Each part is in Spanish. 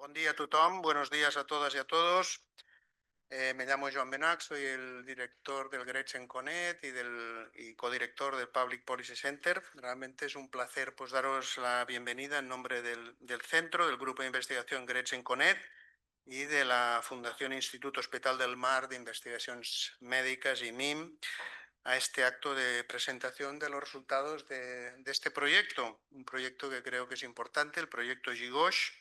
Bon dia a tothom, buenos días a todas y a todos. Me llamo Joan Benach, soy el director del Gretchen Conet y codirector del Public Policy Center. Realmente es un placer pues, daros la bienvenida en nombre del centro, del Grupo de Investigación Gretchen Conet y de la Fundación Instituto Hospital del Mar de Investigaciones Médicas y MIM a este acto de presentación de los resultados de este proyecto, un proyecto que creo que es importante, el proyecto GIGOSH,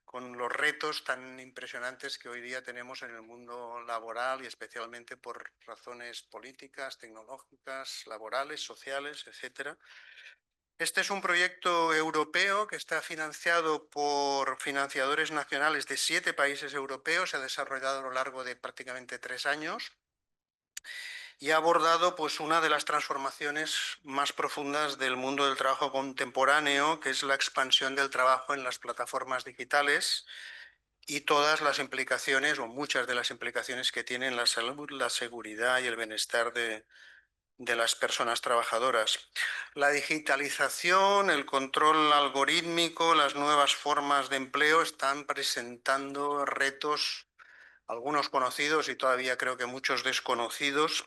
con los retos tan impresionantes que hoy día tenemos en el mundo laboral y especialmente por razones políticas, tecnológicas, laborales, sociales, etcétera. Este es un proyecto europeo que está financiado por financiadores nacionales de 7 países europeos, se ha desarrollado a lo largo de prácticamente 3 años y ha abordado pues, una de las transformaciones más profundas del mundo del trabajo contemporáneo, que es la expansión del trabajo en las plataformas digitales y todas las implicaciones o muchas de las implicaciones que tienen la salud, la seguridad y el bienestar de las personas trabajadoras. La digitalización, el control algorítmico, las nuevas formas de empleo están presentando retos, algunos conocidos y todavía creo que muchos desconocidos,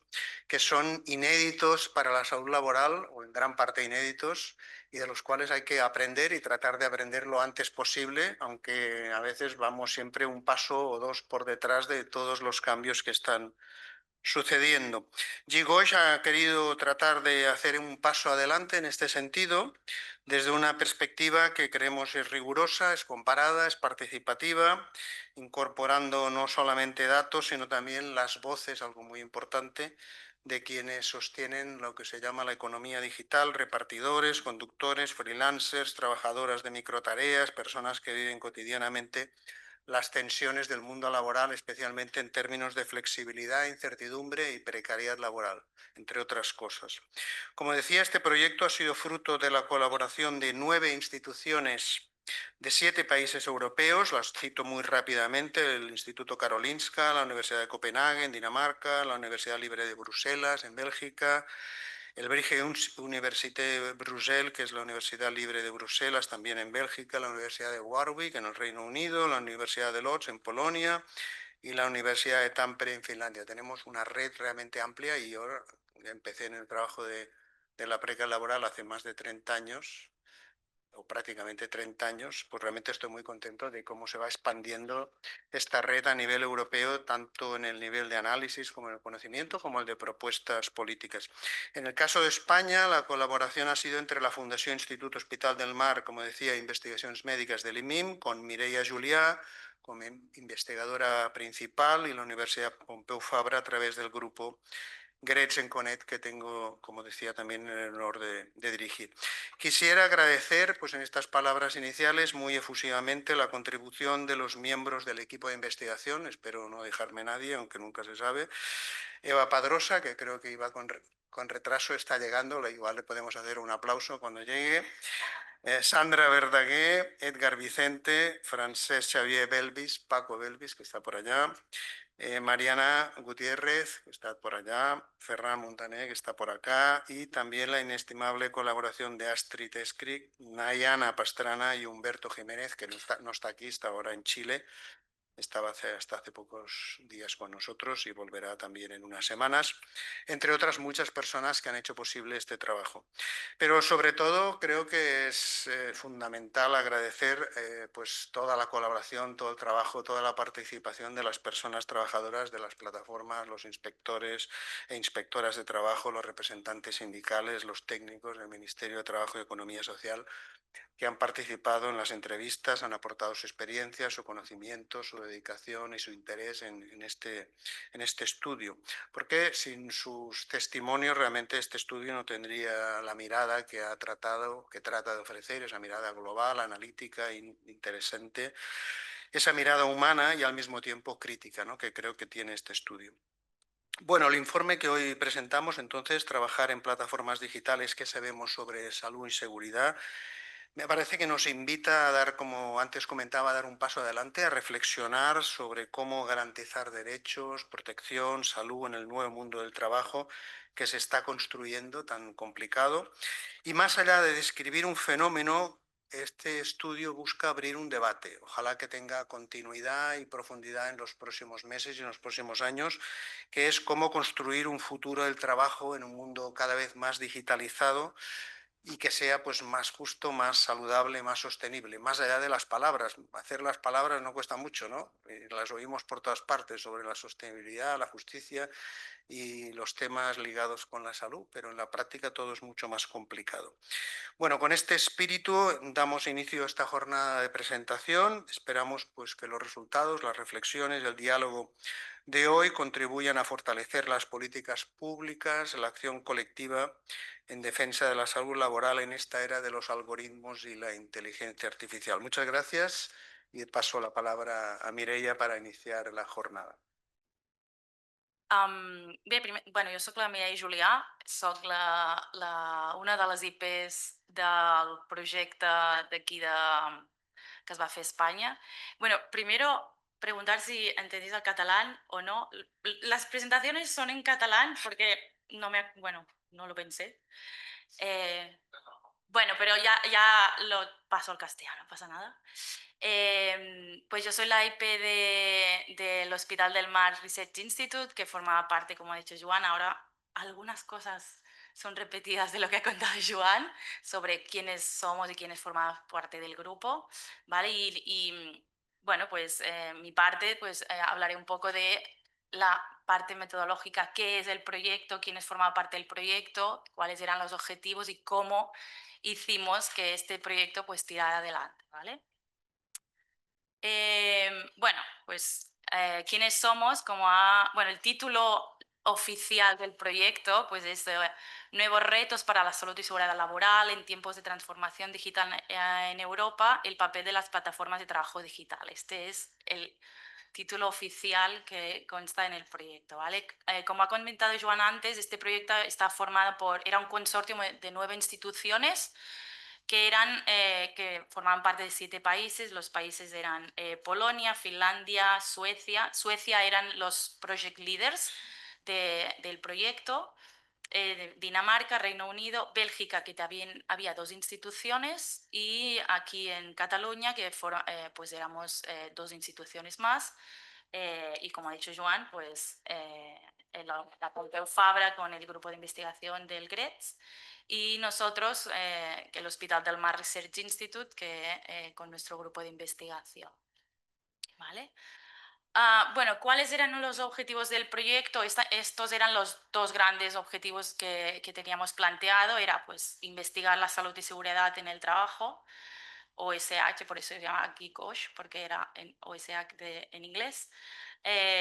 que son inéditos para la salud laboral, o en gran parte inéditos, y de los cuales hay que aprender y tratar de aprender lo antes posible, aunque a veces vamos siempre un paso o dos por detrás de todos los cambios que están sucediendo. GIGOSH ha querido tratar de hacer un paso adelante en este sentido, desde una perspectiva que creemos es rigurosa, es comparada, es participativa, incorporando no solamente datos, sino también las voces, algo muy importante, de quienes sostienen lo que se llama la economía digital, repartidores, conductores, freelancers, trabajadoras de microtareas, personas que viven cotidianamente las tensiones del mundo laboral, especialmente en términos de flexibilidad, incertidumbre y precariedad laboral, entre otras cosas. Como decía, este proyecto ha sido fruto de la colaboración de 9 instituciones de 7 países europeos, las cito muy rápidamente: el Instituto Karolinska, la Universidad de Copenhague, en Dinamarca, la Universidad Libre de Bruselas, en Bélgica, el Vrije Université Brussels, que es la Universidad Libre de Bruselas, también en Bélgica, la Universidad de Warwick, en el Reino Unido, la Universidad de Łódź, en Polonia, y la Universidad de Tampere, en Finlandia. Tenemos una red realmente amplia y yo empecé en el trabajo de la precariedad laboral hace más de 30 años, o prácticamente 30 años, pues realmente estoy muy contento de cómo se va expandiendo esta red a nivel europeo, tanto en el nivel de análisis como en el conocimiento, como el de propuestas políticas. En el caso de España, la colaboración ha sido entre la Fundación Instituto Hospital del Mar, como decía, Investigaciones Médicas del IMIM, con Mireia Julià como investigadora principal, y la Universidad Pompeu Fabra a través del grupo Gretchen Conet, que tengo, como decía, también el honor de dirigir. Quisiera agradecer, pues en estas palabras iniciales, muy efusivamente la contribución de los miembros del equipo de investigación, espero no dejarme nadie, aunque nunca se sabe. Eva Padrosa, que creo que iba con retraso, está llegando, igual le podemos hacer un aplauso cuando llegue. Sandra Verdaguer, Edgar Vicente, Francesc Xavier Belvis, Paco Belvis, que está por allá, Mariana Gutiérrez, que está por allá, Ferran Montaner, que está por acá, y también la inestimable colaboración de Astrid Eskrik, Nayana Pastrana y Humberto Jiménez, que no está aquí, está ahora en Chile. Estaba hasta hace pocos días con nosotros y volverá también en unas semanas, entre otras muchas personas que han hecho posible este trabajo. Pero sobre todo creo que es fundamental agradecer pues toda la colaboración, todo el trabajo, toda la participación de las personas trabajadoras de las plataformas, los inspectores e inspectoras de trabajo, los representantes sindicales, los técnicos del Ministerio de Trabajo y Economía Social, que han participado en las entrevistas, han aportado su experiencia, su conocimiento, su dedicación y su interés en este estudio. Porque sin sus testimonios realmente este estudio no tendría la mirada que trata de ofrecer, esa mirada global, analítica, interesante, esa mirada humana y al mismo tiempo crítica, ¿no?, que creo que tiene este estudio. Bueno, el informe que hoy presentamos, entonces, trabajar en plataformas digitales, ¿qué sabemos sobre salud y seguridad?, me parece que nos invita a dar, como antes comentaba, a dar un paso adelante, a reflexionar sobre cómo garantizar derechos, protección, salud en el nuevo mundo del trabajo que se está construyendo, tan complicado. Y más allá de describir un fenómeno, este estudio busca abrir un debate. Ojalá que tenga continuidad y profundidad en los próximos meses y en los próximos años, que es cómo construir un futuro del trabajo en un mundo cada vez más digitalizado y que sea pues más justo, más saludable, más sostenible, más allá de las palabras. Hacer las palabras no cuesta mucho, ¿no? Las oímos por todas partes sobre la sostenibilidad, la justicia y los temas ligados con la salud, pero en la práctica todo es mucho más complicado. Bueno, con este espíritu damos inicio a esta jornada de presentación. Esperamos pues, que los resultados, las reflexiones, el diálogo de hoy contribuyan a fortalecer las políticas públicas, la acción colectiva en defensa de la salud laboral en esta era de los algoritmos y la inteligencia artificial. Muchas gracias y paso la palabra a Mireia para iniciar la jornada. Bueno, jo sóc la Mireia Julià, sóc una de les IPs del projecte d'aquí que es va fer a Espanya. Bueno, primero preguntar si entendéis el catalán o no. Las presentaciones son en catalán porque bueno, no lo pensé. Bueno, pero ya lo paso al castellano, no pasa nada. Pues yo soy la IP del Hospital del Mar Research Institute, que formaba parte, como ha dicho Joan. Ahora algunas cosas son repetidas de lo que ha contado Joan sobre quiénes somos y quiénes formamos parte del grupo, ¿vale? Bueno, pues mi parte, pues hablaré un poco de la parte metodológica, qué es el proyecto, quiénes formaban parte del proyecto, cuáles eran los objetivos y cómo hicimos que este proyecto pues tirara adelante, ¿vale? Bueno, pues ¿quiénes somos? Bueno, el título oficial del proyecto pues es Nuevos retos para la salud y seguridad laboral en tiempos de transformación digital en Europa, el papel de las plataformas de trabajo digital. Este es el título oficial que consta en el proyecto, ¿vale? Como ha comentado Joan antes, este proyecto está formado era un consorcio de 9 instituciones que formaban parte de 7 países. Los países eran Polonia, Finlandia, Suecia. Suecia eran los project leaders del proyecto. Dinamarca, Reino Unido, Bélgica, que también había 2 instituciones, y aquí en Cataluña, que pues éramos 2 instituciones más. Y como ha dicho Joan, pues la Pompeu Fabra con el grupo de investigación del GRETS, y nosotros, que el Hospital del Mar Research Institute, con nuestro grupo de investigación. ¿Vale? Bueno, ¿cuáles eran los objetivos del proyecto? Estos eran los 2 grandes objetivos que teníamos planteado. Era pues investigar la salud y seguridad en el trabajo, OSH, por eso se llama aquí COSH, porque era en OSH en inglés,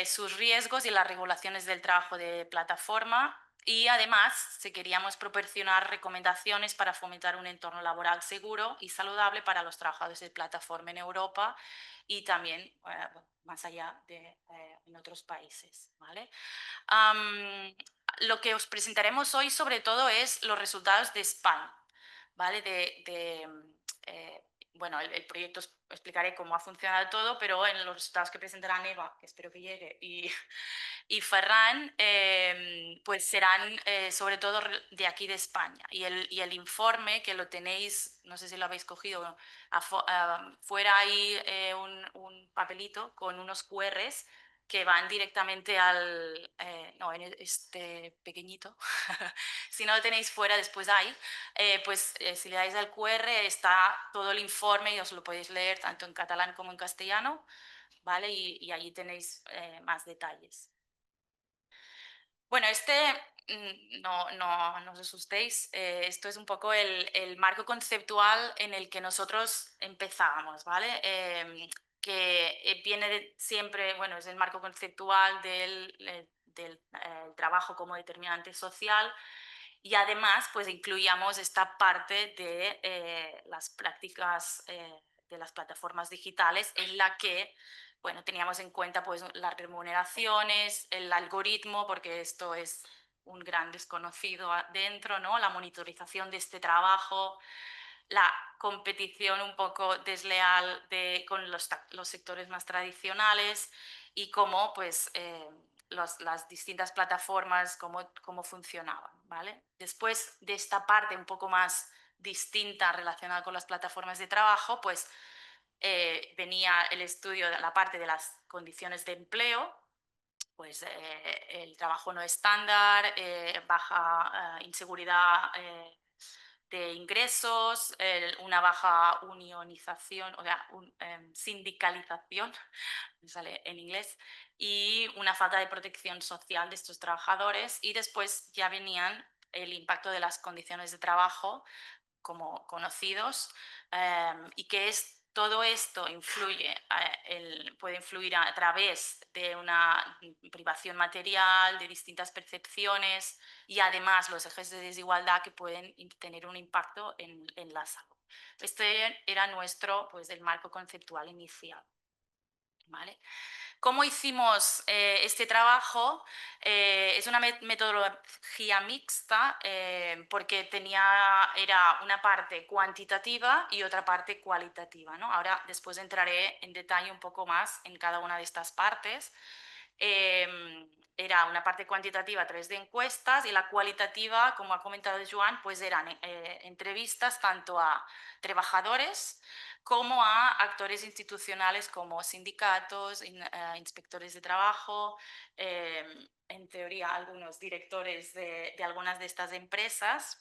sus riesgos y las regulaciones del trabajo de plataforma, y además si queríamos proporcionar recomendaciones para fomentar un entorno laboral seguro y saludable para los trabajadores de plataforma en Europa y también más allá en otros países, ¿vale? Lo que os presentaremos hoy sobre todo es los resultados de Spain, ¿vale? Bueno, el proyecto explicaré cómo ha funcionado todo, pero en los resultados que presentarán Eva, que espero que llegue, y Ferran, pues serán sobre todo de aquí de España. Y el informe, que lo tenéis, no sé si lo habéis cogido, fuera hay un papelito con unos QRs que van directamente no, en este pequeñito. Si no lo tenéis fuera, después hay. Pues si le dais al QR está todo el informe y os lo podéis leer tanto en catalán como en castellano, ¿vale? Y allí tenéis más detalles. Bueno, no os asustéis, esto es un poco el marco conceptual en el que nosotros empezábamos, ¿vale? Que viene siempre, bueno, es el marco conceptual del trabajo como determinante social, y además pues incluíamos esta parte de las prácticas de las plataformas digitales en la que, bueno, teníamos en cuenta pues las remuneraciones, el algoritmo, porque esto es un gran desconocido dentro, ¿no? La monitorización de este trabajo, la competición un poco desleal con los sectores más tradicionales, y cómo pues las distintas plataformas, cómo funcionaban, ¿vale? Después de esta parte un poco más distinta relacionada con las plataformas de trabajo, pues venía el estudio de la parte de las condiciones de empleo, pues el trabajo no estándar, baja inseguridad de ingresos, una baja unionización, o sea, sindicalización, me sale en inglés, y una falta de protección social de estos trabajadores. Y después ya venían el impacto de las condiciones de trabajo como conocidos, y que todo esto puede influir a través de una privación material, de distintas percepciones y además los ejes de desigualdad que pueden tener un impacto en la salud. Este era nuestro, pues, el marco conceptual inicial. ¿Vale? ¿Cómo hicimos este trabajo? Es una metodología mixta porque era una parte cuantitativa y otra parte cualitativa, ¿no? Ahora después entraré en detalle un poco más en cada una de estas partes. Era una parte cuantitativa a través de encuestas y la cualitativa, como ha comentado Joan, pues eran entrevistas tanto a trabajadores como a actores institucionales como sindicatos, inspectores de trabajo, en teoría algunos directores de algunas de estas empresas.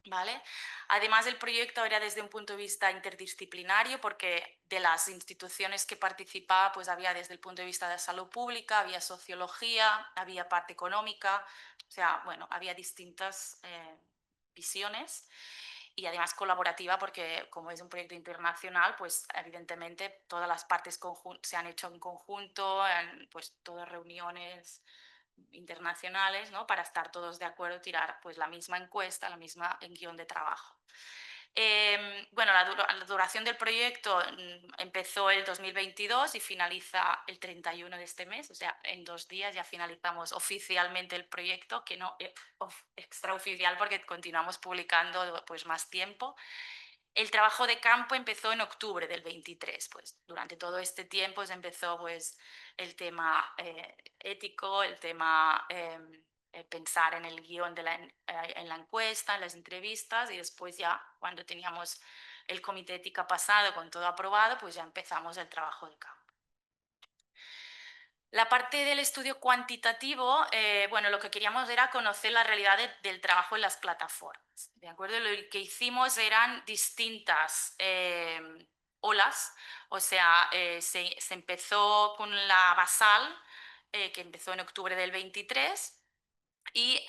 ¿Vale? Además, el proyecto era desde un punto de vista interdisciplinario porque de las instituciones que participaba pues había desde el punto de vista de salud pública, había sociología, había parte económica, o sea, bueno, había distintas visiones y además colaborativa porque como es un proyecto internacional, pues evidentemente todas las partes se han hecho en conjunto, pues todas reuniones internacionales, ¿no? Para estar todos de acuerdo, tirar pues la misma encuesta, la misma guión de trabajo. Bueno, la duración del proyecto empezó el 2022 y finaliza el 31 de este mes, o sea, en 2 días ya finalizamos oficialmente el proyecto, que no extraoficial porque continuamos publicando pues más tiempo. El trabajo de campo empezó en octubre del 23, pues durante todo este tiempo se empezó pues el tema ético, el tema pensar en el guión en la encuesta, en las entrevistas y después ya cuando teníamos el comité ética pasado con todo aprobado, pues ya empezamos el trabajo de campo. La parte del estudio cuantitativo, bueno, lo que queríamos era conocer la realidad del trabajo en las plataformas. ¿De acuerdo? Lo que hicimos eran distintas olas, o sea, se empezó con la basal, que empezó en octubre del 23, y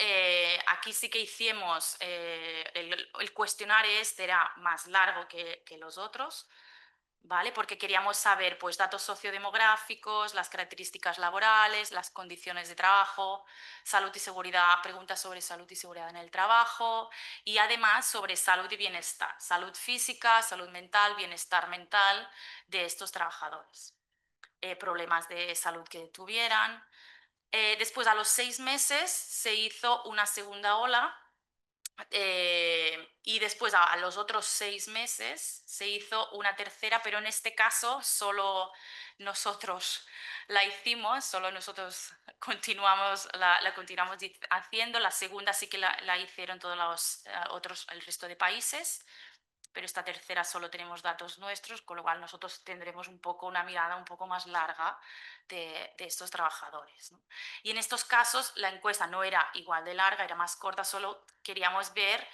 aquí sí que hicimos, el cuestionario este era más largo que los otros, ¿vale? Porque queríamos saber pues, datos sociodemográficos, las características laborales, las condiciones de trabajo, salud y seguridad, preguntas sobre salud y seguridad en el trabajo y además sobre salud y bienestar, salud física, salud mental, bienestar mental de estos trabajadores, problemas de salud que tuvieran. Después, a los 6 meses, se hizo una segunda ola y después a los otros 6 meses se hizo una tercera, pero en este caso solo nosotros la hicimos, solo nosotros la continuamos haciendo. La segunda sí que la hicieron todos los el resto de países, pero esta tercera solo tenemos datos nuestros, con lo cual nosotros tendremos un poco una mirada un poco más larga de estos trabajadores, ¿no? Y en estos casos la encuesta no era igual de larga, era más corta, solo queríamos ver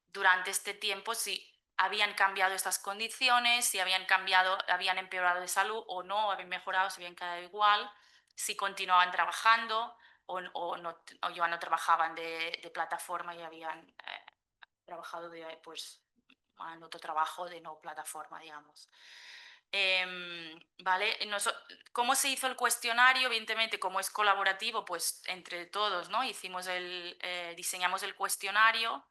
durante este tiempo si habían cambiado estas condiciones, si habían empeorado de salud o no, habían mejorado, si habían quedado igual, si continuaban trabajando o ya no trabajaban de plataforma y habían trabajado pues, en otro trabajo de no plataforma, digamos. ¿Vale? ¿Cómo se hizo el cuestionario? Evidentemente, como es colaborativo, pues entre todos, ¿no? Diseñamos el cuestionario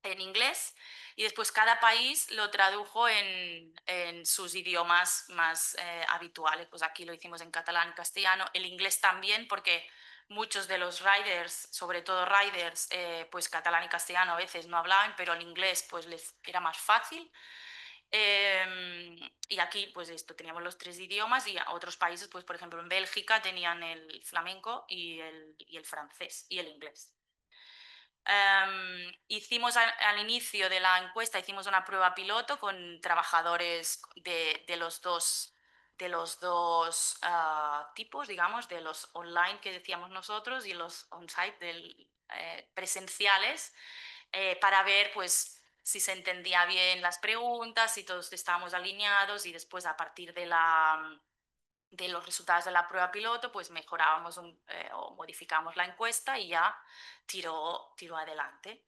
en inglés y después cada país lo tradujo en sus idiomas más habituales. Pues aquí lo hicimos en catalán y castellano, el inglés también, porque muchos de los riders, sobre todo riders, pues catalán y castellano a veces no hablaban, pero el inglés pues les era más fácil. Y aquí pues esto, teníamos los 3 idiomas y a otros países, pues por ejemplo en Bélgica tenían el flamenco y el francés y el inglés. Hicimos al inicio de la encuesta, hicimos una prueba piloto con trabajadores de los dos tipos, digamos, de los online que decíamos nosotros y los on-site presenciales, para ver pues si se entendía bien las preguntas, si todos estábamos alineados y después a partir de los resultados de la prueba piloto, pues mejorábamos o modificamos la encuesta y ya tiró adelante.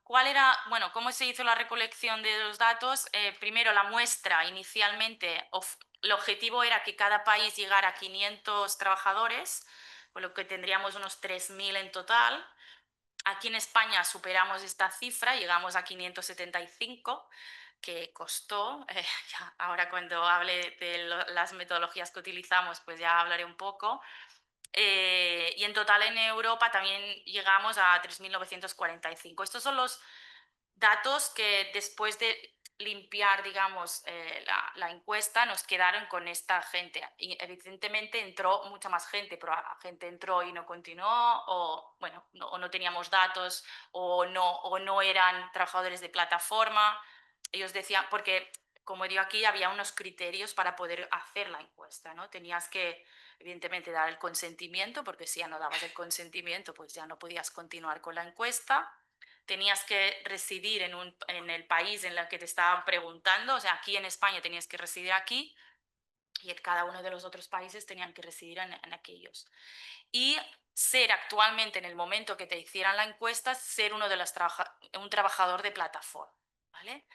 ¿Cuál era, bueno, cómo se hizo la recolección de los datos? Primero, la muestra inicialmente, el objetivo era que cada país llegara a 500 trabajadores, por lo que tendríamos unos 3.000 en total. Aquí en España superamos esta cifra, llegamos a 575, que costó. Ahora cuando hable de las metodologías que utilizamos, pues ya hablaré un poco. Y en total en Europa también llegamos a 3.945. Estos son los datos que después de limpiar, digamos, la encuesta, nos quedaron con esta gente. Y evidentemente entró mucha más gente, pero la gente entró y no continuó, o bueno, o no teníamos datos, o no eran trabajadores de plataforma. Ellos decían, porque como digo aquí, había unos criterios para poder hacer la encuesta, ¿no? Tenías que, evidentemente, dar el consentimiento, porque si ya no dabas el consentimiento, pues ya no podías continuar con la encuesta. Tenías que residir en el país en el que te estaban preguntando, o sea, aquí en España tenías que residir aquí y en cada uno de los otros países tenían que residir en aquellos. Y ser actualmente, en el momento que te hicieran la encuesta, ser un trabajador de plataforma, ¿vale?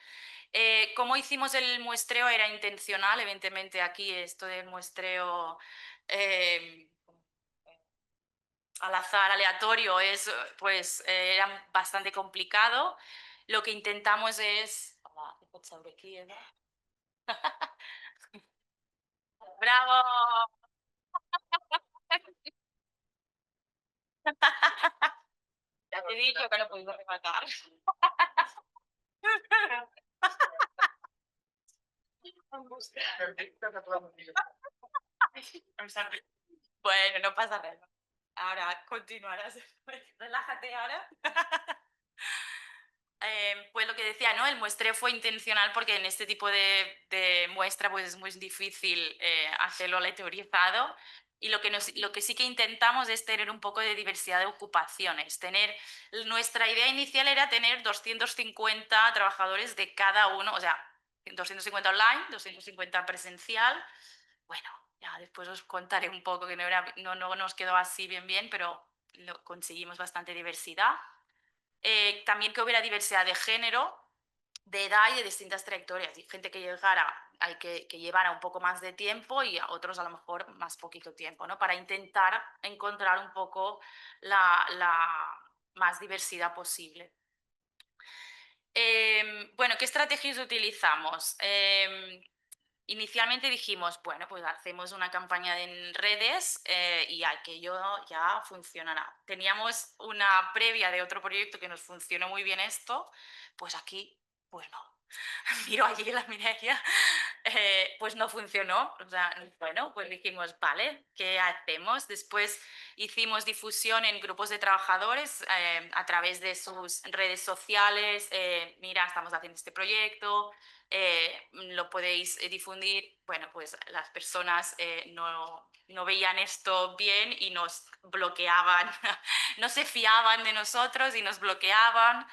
¿Cómo hicimos el muestreo? Era intencional, evidentemente aquí esto del muestreo al azar, aleatorio, pues era bastante complicado. Lo que intentamos es... Hola, ¡bravo! Ya te he dicho que no puedo rematar. Bueno, no pasa nada. Ahora continuarás. Relájate ahora. Pues lo que decía, ¿no? El muestreo fue intencional porque en este tipo de muestra pues es muy difícil hacerlo aleatorizado, y lo que sí que intentamos es tener un poco de diversidad de ocupaciones. Nuestra idea inicial era tener 250 trabajadores de cada uno, o sea, 250 online, 250 presencial. Bueno, ya después os contaré un poco que no nos quedó así bien, pero conseguimos bastante diversidad. También que hubiera diversidad de género, de edad y de distintas trayectorias. Y gente que que llevara un poco más de tiempo y a otros a lo mejor más poquito tiempo, ¿no? Para intentar encontrar un poco la más diversidad posible. Bueno, ¿qué estrategias utilizamos? Inicialmente dijimos, bueno, pues hacemos una campaña en redes y aquello ya funcionará. Teníamos una previa de otro proyecto que nos funcionó muy bien esto, pues aquí, pues no. Miro allí la Mireia, pues no funcionó. O sea, bueno, pues dijimos, vale, ¿qué hacemos? Después hicimos difusión en grupos de trabajadores a través de sus redes sociales. Mira, estamos haciendo este proyecto, lo podéis difundir. Bueno, pues las personas no veían esto bien y nos bloqueaban, no se fiaban de nosotros y nos bloqueaban.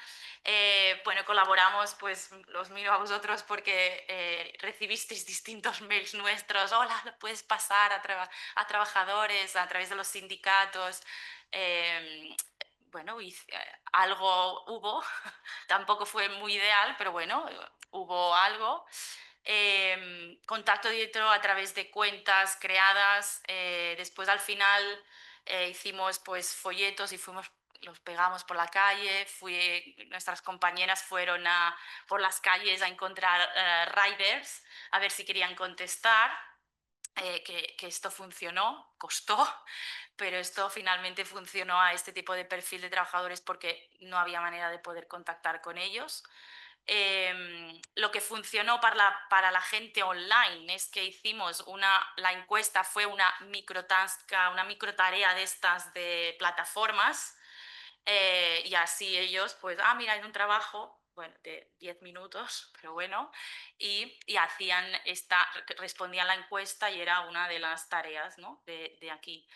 Bueno, colaboramos, pues los miro a vosotros porque recibisteis distintos mails nuestros. Hola, lo puedes pasar a trabajadores a través de los sindicatos. Bueno, algo hubo, tampoco fue muy ideal, pero bueno, hubo algo. Contacto directo a través de cuentas creadas. Después al final hicimos pues folletos y los pegamos por la calle. Nuestras compañeras fueron por las calles a encontrar riders a ver si querían contestar. Que esto funcionó, costó, pero esto finalmente funcionó a este tipo de perfil de trabajadores porque no había manera de poder contactar con ellos. Lo que funcionó para la gente online es que hicimos la encuesta fue una microtarea de estas de plataformas. Y así ellos, pues, mira, hay un trabajo, bueno, de 10 minutos, pero bueno, y hacían respondían la encuesta y era una de las tareas, ¿no? de aquí.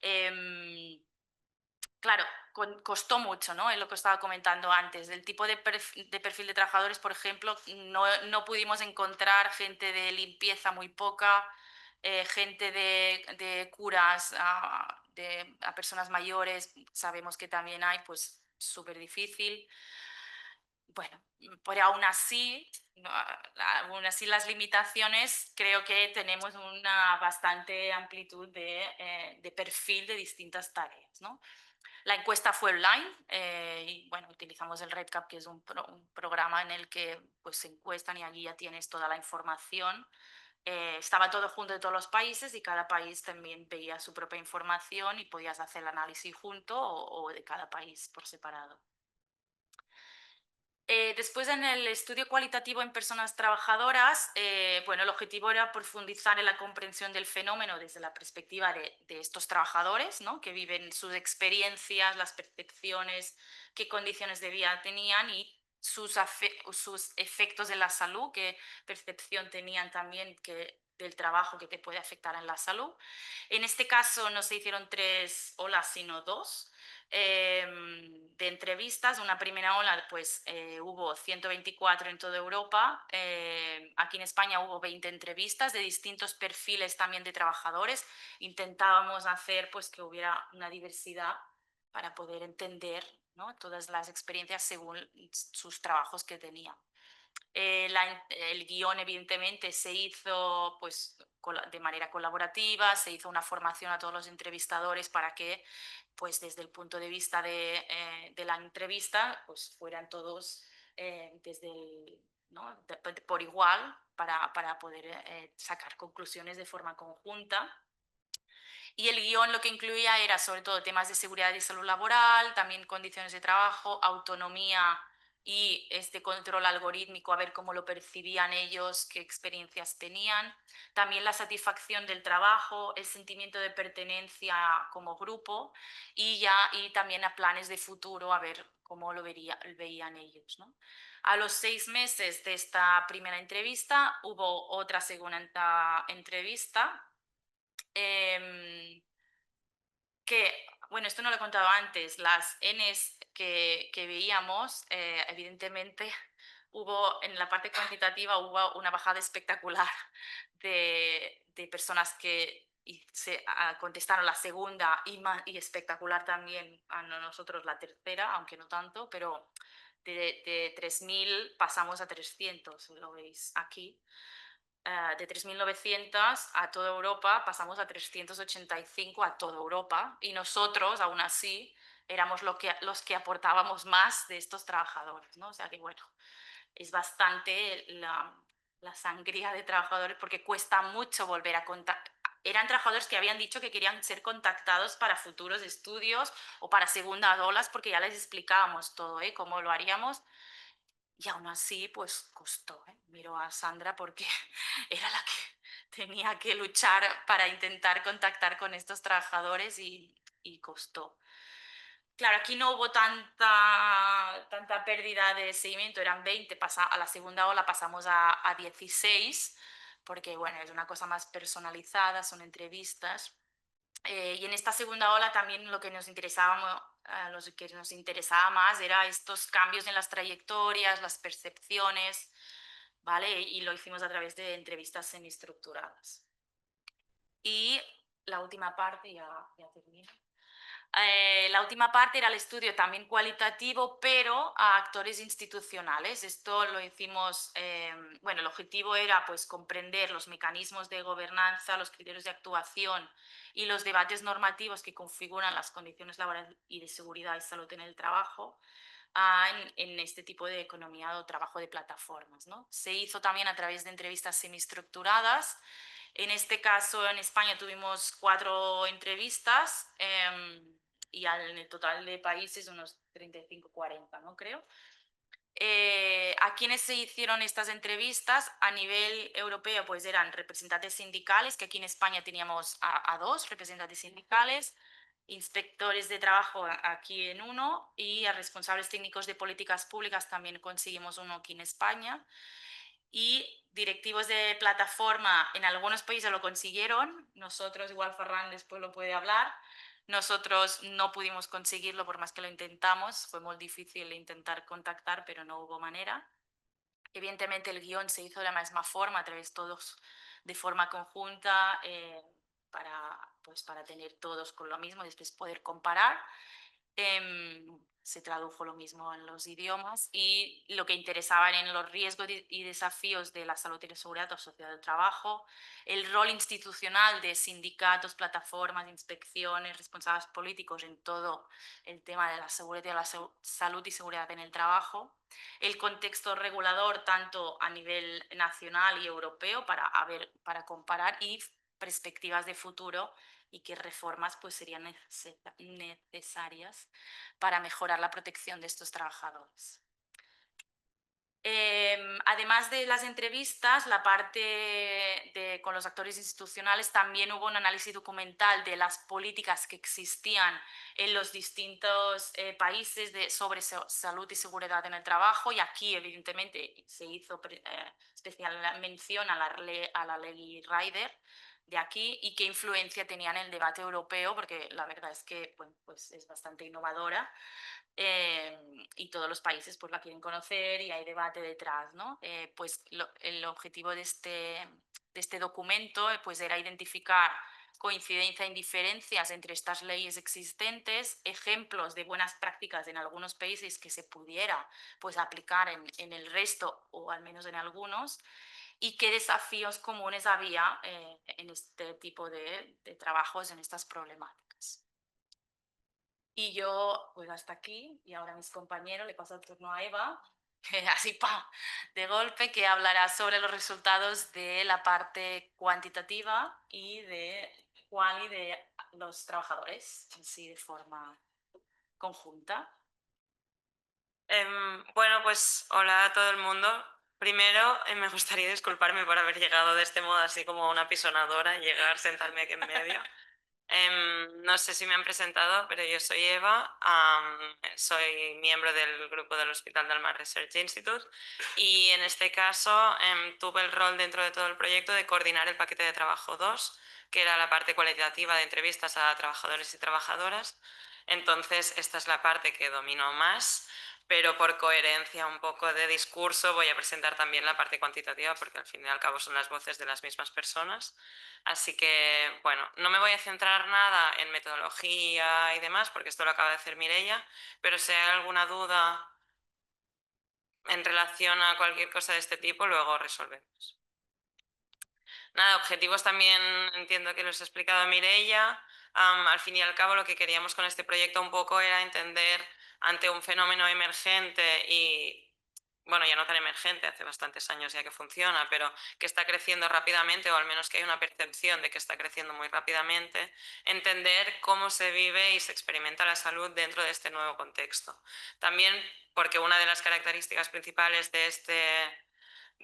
Em, Claro, costó mucho, ¿no? Es lo que estaba comentando antes. Del tipo de perfil de trabajadores, por ejemplo, no pudimos encontrar gente de limpieza muy poca, gente de curas a personas mayores, sabemos que también hay, pues súper difícil. Bueno, pero aún así las limitaciones, creo que tenemos una bastante amplitud de perfil de distintas tareas, ¿no? La encuesta fue online y bueno, utilizamos el RedCap, que es un programa en el que pues, se encuestan y allí ya tienes toda la información. Estaba todo junto de todos los países y cada país también veía su propia información y podías hacer el análisis junto o de cada país por separado. Después, en el estudio cualitativo en personas trabajadoras, bueno, el objetivo era profundizar en la comprensión del fenómeno desde la perspectiva de estos trabajadores, ¿no? Que viven sus experiencias, las percepciones, qué condiciones de vida tenían y sus efectos en la salud, qué percepción tenían también del trabajo que te puede afectar en la salud. En este caso no se hicieron 3 olas, sino 2 de entrevistas. Una primera ola, pues hubo 124 en toda Europa. Aquí en España hubo 20 entrevistas de distintos perfiles también de trabajadores. Intentábamos hacer pues que hubiera una diversidad para poder entender, ¿no? Todas las experiencias según sus trabajos que tenían. El guión, evidentemente, se hizo pues, de manera colaborativa, se hizo una formación a todos los entrevistadores para que, pues, desde el punto de vista de la entrevista, pues, fueran todos desde ¿no? por igual para poder sacar conclusiones de forma conjunta. Y el guión lo que incluía era sobre todo temas de seguridad y salud laboral, también condiciones de trabajo, autonomía y este control algorítmico, a ver cómo lo percibían ellos, qué experiencias tenían. También la satisfacción del trabajo, el sentimiento de pertenencia como grupo y también a planes de futuro, a ver cómo veían ellos, ¿no? A los 6 meses de esta primera entrevista hubo otra segunda entrevista que, bueno, esto no lo he contado antes, las Ns que veíamos, evidentemente en la parte cuantitativa hubo una bajada espectacular de personas que contestaron la segunda y espectacular también a nosotros la tercera, aunque no tanto, pero de 3.000 pasamos a 300, lo veis aquí. De 3.900 a toda Europa pasamos a 385 a toda Europa y nosotros, aún así, éramos los que aportábamos más de estos trabajadores, ¿no? O sea que, bueno, es bastante la sangría de trabajadores porque cuesta mucho volver a contactar. Eran trabajadores que habían dicho que querían ser contactados para futuros estudios o para segundas olas porque ya les explicábamos todo, cómo lo haríamos. Y aún así, pues costó. Miro a Sandra porque era la que tenía que luchar para intentar contactar con estos trabajadores y costó. Claro, aquí no hubo tanta pérdida de seguimiento, eran 20, a la segunda ola pasamos a 16, porque bueno, es una cosa más personalizada, son entrevistas. Y en esta segunda ola también lo que nos interesaba más era estos cambios en las trayectorias, las percepciones, ¿vale? Y lo hicimos a través de entrevistas semiestructuradas. Y la última parte, ya termino. La última parte era el estudio también cualitativo, pero a actores institucionales. Esto lo hicimos, bueno, el objetivo era pues comprender los mecanismos de gobernanza, los criterios de actuación y los debates normativos que configuran las condiciones laborales y de seguridad y salud en el trabajo en este tipo de economía o trabajo de plataformas, ¿no? Se hizo también a través de entrevistas semiestructuradas. En este caso, en España tuvimos 4 entrevistas y en el total de países unos 35, 40, ¿no? Creo. ¿A quiénes se hicieron estas entrevistas? A nivel europeo, pues eran representantes sindicales, que aquí en España teníamos a 2 representantes sindicales, inspectores de trabajo aquí en uno y a responsables técnicos de políticas públicas también conseguimos uno aquí en España. Y directivos de plataforma en algunos países lo consiguieron, nosotros, igual Ferran después lo puede hablar, nosotros no pudimos conseguirlo por más que lo intentamos, fue muy difícil intentar contactar, pero no hubo manera. Evidentemente el guión se hizo de la misma forma, a través todos de forma conjunta, para tener todos con lo mismo y después poder comparar. Se tradujo lo mismo en los idiomas y lo que interesaba en los riesgos y desafíos de la salud y la seguridad asociada al trabajo, el rol institucional de sindicatos, plataformas, inspecciones, responsables políticos en todo el tema de la seguridad, la salud y seguridad en el trabajo, el contexto regulador tanto a nivel nacional y europeo para comparar y perspectivas de futuro y qué reformas pues, serían necesarias para mejorar la protección de estos trabajadores. Además de las entrevistas, la parte con los actores institucionales, también hubo un análisis documental de las políticas que existían en los distintos países sobre salud y seguridad en el trabajo, y aquí evidentemente se hizo especial mención a la ley Rider de aquí y qué influencia tenía en el debate europeo, porque la verdad es que bueno, pues es bastante innovadora. Y todos los países pues la quieren conocer y hay debate detrás, ¿no? Pues el objetivo de este documento pues era identificar coincidencia e indiferencias entre estas leyes existentes, ejemplos de buenas prácticas en algunos países que se pudiera pues aplicar en el resto o al menos en algunos, y qué desafíos comunes había en este tipo de trabajos, en estas problemáticas. Y yo, pues hasta aquí, y ahora a mis compañeros, le paso el turno a Eva, así de golpe, que hablará sobre los resultados de la parte cuantitativa y de cuál y de los trabajadores, así de forma conjunta. Bueno, pues hola a todo el mundo. Primero, me gustaría disculparme por haber llegado de este modo así como una pisonadora, llegar, sentarme aquí en medio. No sé si me han presentado, pero yo soy Eva, soy miembro del grupo del Hospital del Mar Research Institute y en este caso tuve el rol dentro de todo el proyecto de coordinar el paquete de trabajo 2, que era la parte cualitativa de entrevistas a trabajadores y trabajadoras. Entonces, esta es la parte que domino más, pero por coherencia un poco de discurso voy a presentar también la parte cuantitativa porque al fin y al cabo son las voces de las mismas personas. Así que, bueno, no me voy a centrar nada en metodología y demás porque esto lo acaba de hacer Mireia, pero si hay alguna duda en relación a cualquier cosa de este tipo, luego resolvemos. Nada, objetivos también entiendo que los he explicado Mireia. Al fin y al cabo lo que queríamos con este proyecto un poco era entender ante un fenómeno emergente y, bueno, ya no tan emergente, hace bastantes años ya que funciona, pero que está creciendo rápidamente, o al menos que hay una percepción de que está creciendo muy rápidamente, entender cómo se vive y se experimenta la salud dentro de este nuevo contexto. También porque una de las características principales de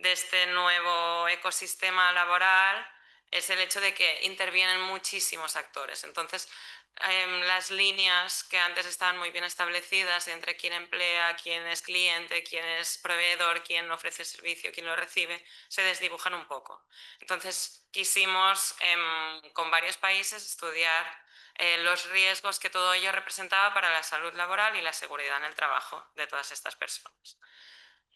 este nuevo ecosistema laboral es el hecho de que intervienen muchísimos actores. Entonces, las líneas que antes estaban muy bien establecidas entre quién emplea, quién es cliente, quién es proveedor, quién ofrece servicio, quién lo recibe, se desdibujan un poco. Entonces, quisimos con varios países estudiar los riesgos que todo ello representaba para la salud laboral y la seguridad en el trabajo de todas estas personas.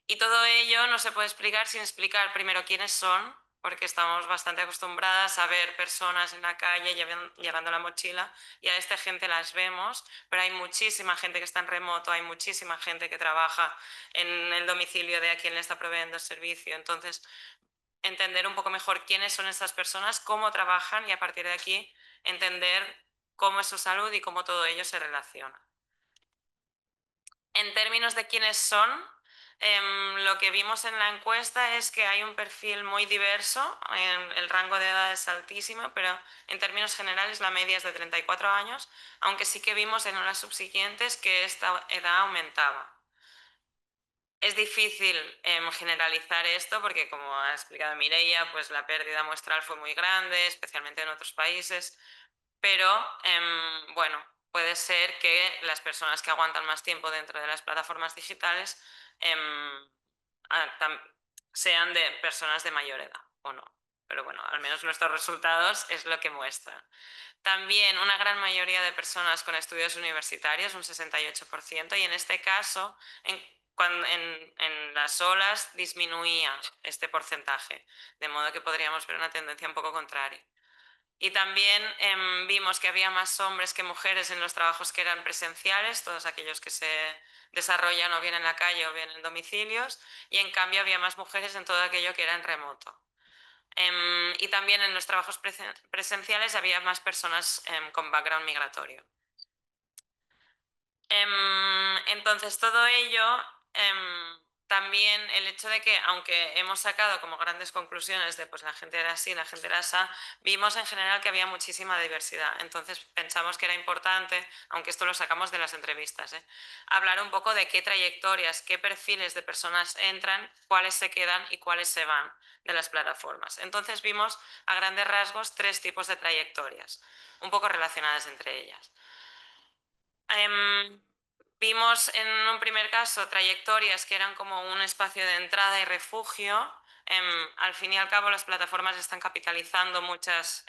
Y todo ello no se puede explicar sin explicar primero quiénes son, porque estamos bastante acostumbradas a ver personas en la calle llevando la mochila y a esta gente las vemos, pero hay muchísima gente que está en remoto, hay muchísima gente que trabaja en el domicilio de a quien le está proveyendo el servicio. Entonces, entender un poco mejor quiénes son estas personas, cómo trabajan y a partir de aquí entender cómo es su salud y cómo todo ello se relaciona. En términos de quiénes son, lo que vimos en la encuesta es que hay un perfil muy diverso, el rango de edad es altísimo, pero en términos generales la media es de 34 años, aunque sí que vimos en las subsiguientes que esta edad aumentaba. Es difícil generalizar esto porque, como ha explicado Mireia, pues la pérdida muestral fue muy grande, especialmente en otros países, pero bueno, puede ser que las personas que aguantan más tiempo dentro de las plataformas digitales sean de personas de mayor edad o no. Pero bueno, al menos nuestros resultados es lo que muestran. También una gran mayoría de personas con estudios universitarios, un 68%, y en este caso, en las olas disminuía este porcentaje, de modo que podríamos ver una tendencia un poco contraria. Y también vimos que había más hombres que mujeres en los trabajos que eran presenciales, todos aquellos que se desarrollan o bien en la calle o bien en domicilios, y en cambio había más mujeres en todo aquello que era en remoto. Y también en los trabajos presenciales había más personas con background migratorio. Entonces todo ello, también el hecho de que, aunque hemos sacado como grandes conclusiones de pues la gente era así, la gente era así, vimos en general que había muchísima diversidad. Entonces pensamos que era importante, aunque esto lo sacamos de las entrevistas, hablar un poco de qué trayectorias, qué perfiles de personas entran, cuáles se quedan y cuáles se van de las plataformas. Entonces vimos a grandes rasgos 3 tipos de trayectorias, un poco relacionadas entre ellas. Vimos en un primer caso trayectorias que eran como un espacio de entrada y refugio. Al fin y al cabo las plataformas están capitalizando muchas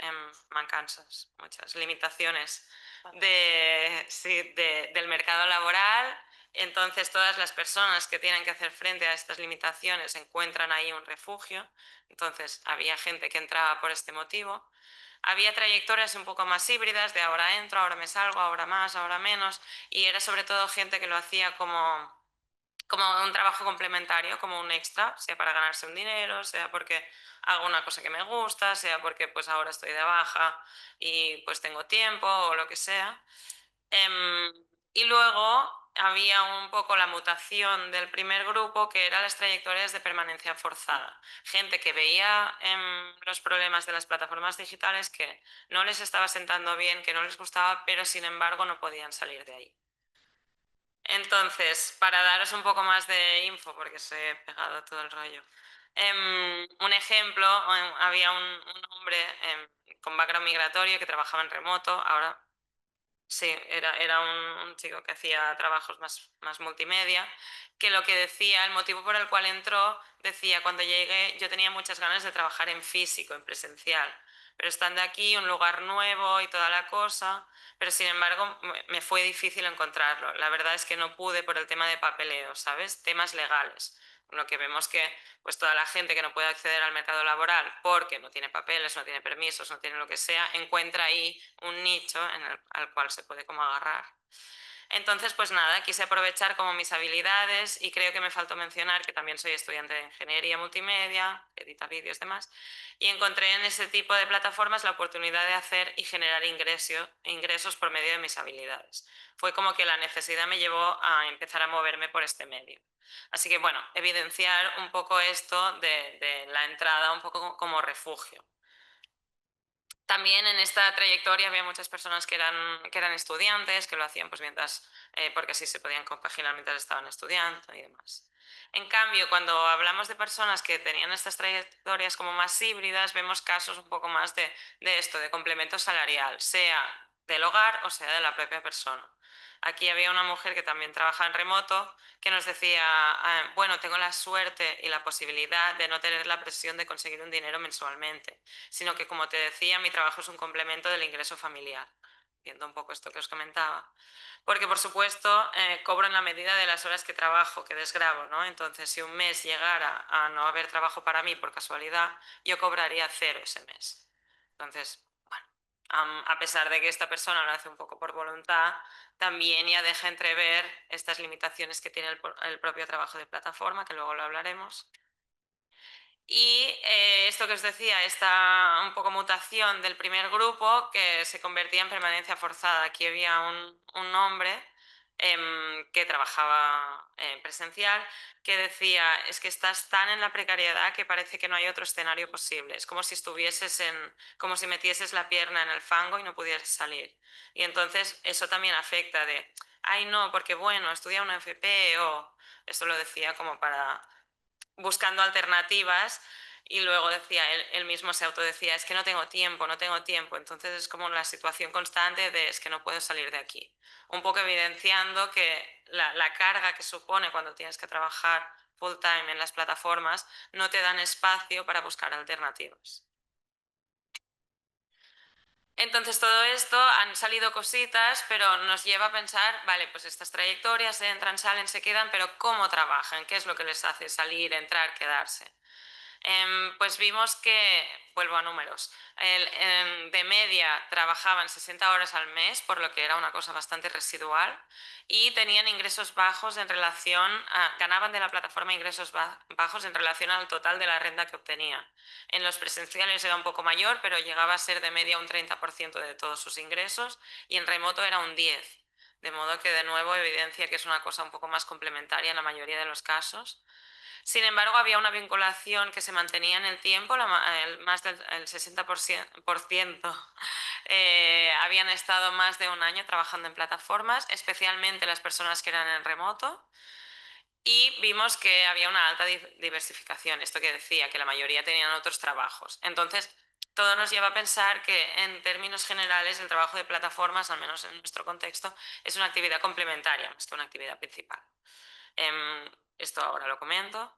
mancanzas, muchas limitaciones del mercado laboral. Entonces todas las personas que tienen que hacer frente a estas limitaciones encuentran ahí un refugio. Entonces había gente que entraba por este motivo. Había trayectorias un poco más híbridas, de ahora entro, ahora me salgo, ahora más, ahora menos, y era sobre todo gente que lo hacía como un trabajo complementario, como un extra, sea para ganarse un dinero, sea porque hago una cosa que me gusta, sea porque pues ahora estoy de baja y pues tengo tiempo o lo que sea. Y luego había un poco la mutación del primer grupo, que eran las trayectorias de permanencia forzada. Gente que veía los problemas de las plataformas digitales, que no les estaba sentando bien, que no les gustaba, pero sin embargo no podían salir de ahí. Entonces, para daros un poco más de info, porque os he pegado todo el rollo, un ejemplo, había un hombre con background migratorio que trabajaba en remoto, ahora sí, era un chico que hacía trabajos más multimedia, que lo que decía, el motivo por el cual entró, decía, cuando llegué yo tenía muchas ganas de trabajar en físico, en presencial, pero estando aquí, un lugar nuevo y toda la cosa, pero sin embargo me fue difícil encontrarlo. La verdad es que no pude por el tema de papeleo, ¿sabes? Temas legales. Lo que vemos que pues toda la gente que no puede acceder al mercado laboral porque no tiene papeles, no tiene permisos, no tiene lo que sea, encuentra ahí un nicho al cual se puede como agarrar. Entonces, pues nada, quise aprovechar como mis habilidades, y creo que me faltó mencionar que también soy estudiante de ingeniería multimedia, edita vídeos y demás, y encontré en ese tipo de plataformas la oportunidad de hacer y generar ingresos por medio de mis habilidades. Fue como que la necesidad me llevó a empezar a moverme por este medio. Así que bueno, evidenciar un poco esto de la entrada un poco como refugio. También en esta trayectoria había muchas personas que eran estudiantes, que lo hacían pues mientras, porque así se podían compaginar mientras estaban estudiando y demás. En cambio, cuando hablamos de personas que tenían estas trayectorias como más híbridas, vemos casos un poco más de esto, de complemento salarial, sea del hogar o sea de la propia persona. Aquí había una mujer que también trabaja en remoto, que nos decía, bueno, tengo la suerte y la posibilidad de no tener la presión de conseguir un dinero mensualmente, sino que, como te decía, mi trabajo es un complemento del ingreso familiar, viendo un poco esto que os comentaba. Porque, por supuesto, cobro en la medida de las horas que trabajo, que desgravo, ¿no? Entonces, si un mes llegara a no haber trabajo para mí por casualidad, yo cobraría 0 ese mes. Entonces, bueno, a pesar de que esta persona lo hace un poco por voluntad, también ya deja entrever estas limitaciones que tiene el propio trabajo de plataforma, que luego lo hablaremos. Y esto que os decía, esta un poco mutación del primer grupo que se convertía en permanencia forzada. Aquí había un hombre que trabajaba presencial, que decía, es que estás tan en la precariedad que parece que no hay otro escenario posible. Es como si como si metieses la pierna en el fango y no pudieras salir. Y entonces eso también afecta de, ay no, porque bueno, estudia una FP, o esto lo decía como para buscando alternativas, Y luego decía, él mismo se autodecía, es que no tengo tiempo, no tengo tiempo. Entonces es como la situación constante de es que no puedo salir de aquí. Un poco evidenciando que la carga que supone cuando tienes que trabajar full time en las plataformas no te dan espacio para buscar alternativas. Entonces todo esto han salido cositas, pero nos lleva a pensar, vale, pues estas trayectorias entran, salen, se quedan, pero ¿cómo trabajan? ¿Qué es lo que les hace salir, entrar, quedarse? Pues vimos que, vuelvo a números, de media trabajaban 60 horas al mes, por lo que era una cosa bastante residual, y tenían ingresos bajos en relación ganaban de la plataforma ingresos bajos en relación al total de la renta que obtenían. En los presenciales era un poco mayor, pero llegaba a ser de media un 30% de todos sus ingresos, y en remoto era un 10%. De modo que de nuevo evidencia que es una cosa un poco más complementaria en la mayoría de los casos. Sin embargo, había una vinculación que se mantenía en el tiempo, más del 60% habían estado más de un año trabajando en plataformas, especialmente las personas que eran en remoto, y vimos que había una alta diversificación, esto que decía, que la mayoría tenían otros trabajos. Entonces, todo nos lleva a pensar que en términos generales el trabajo de plataformas, al menos en nuestro contexto, es una actividad complementaria más que una actividad principal. Esto ahora lo comento.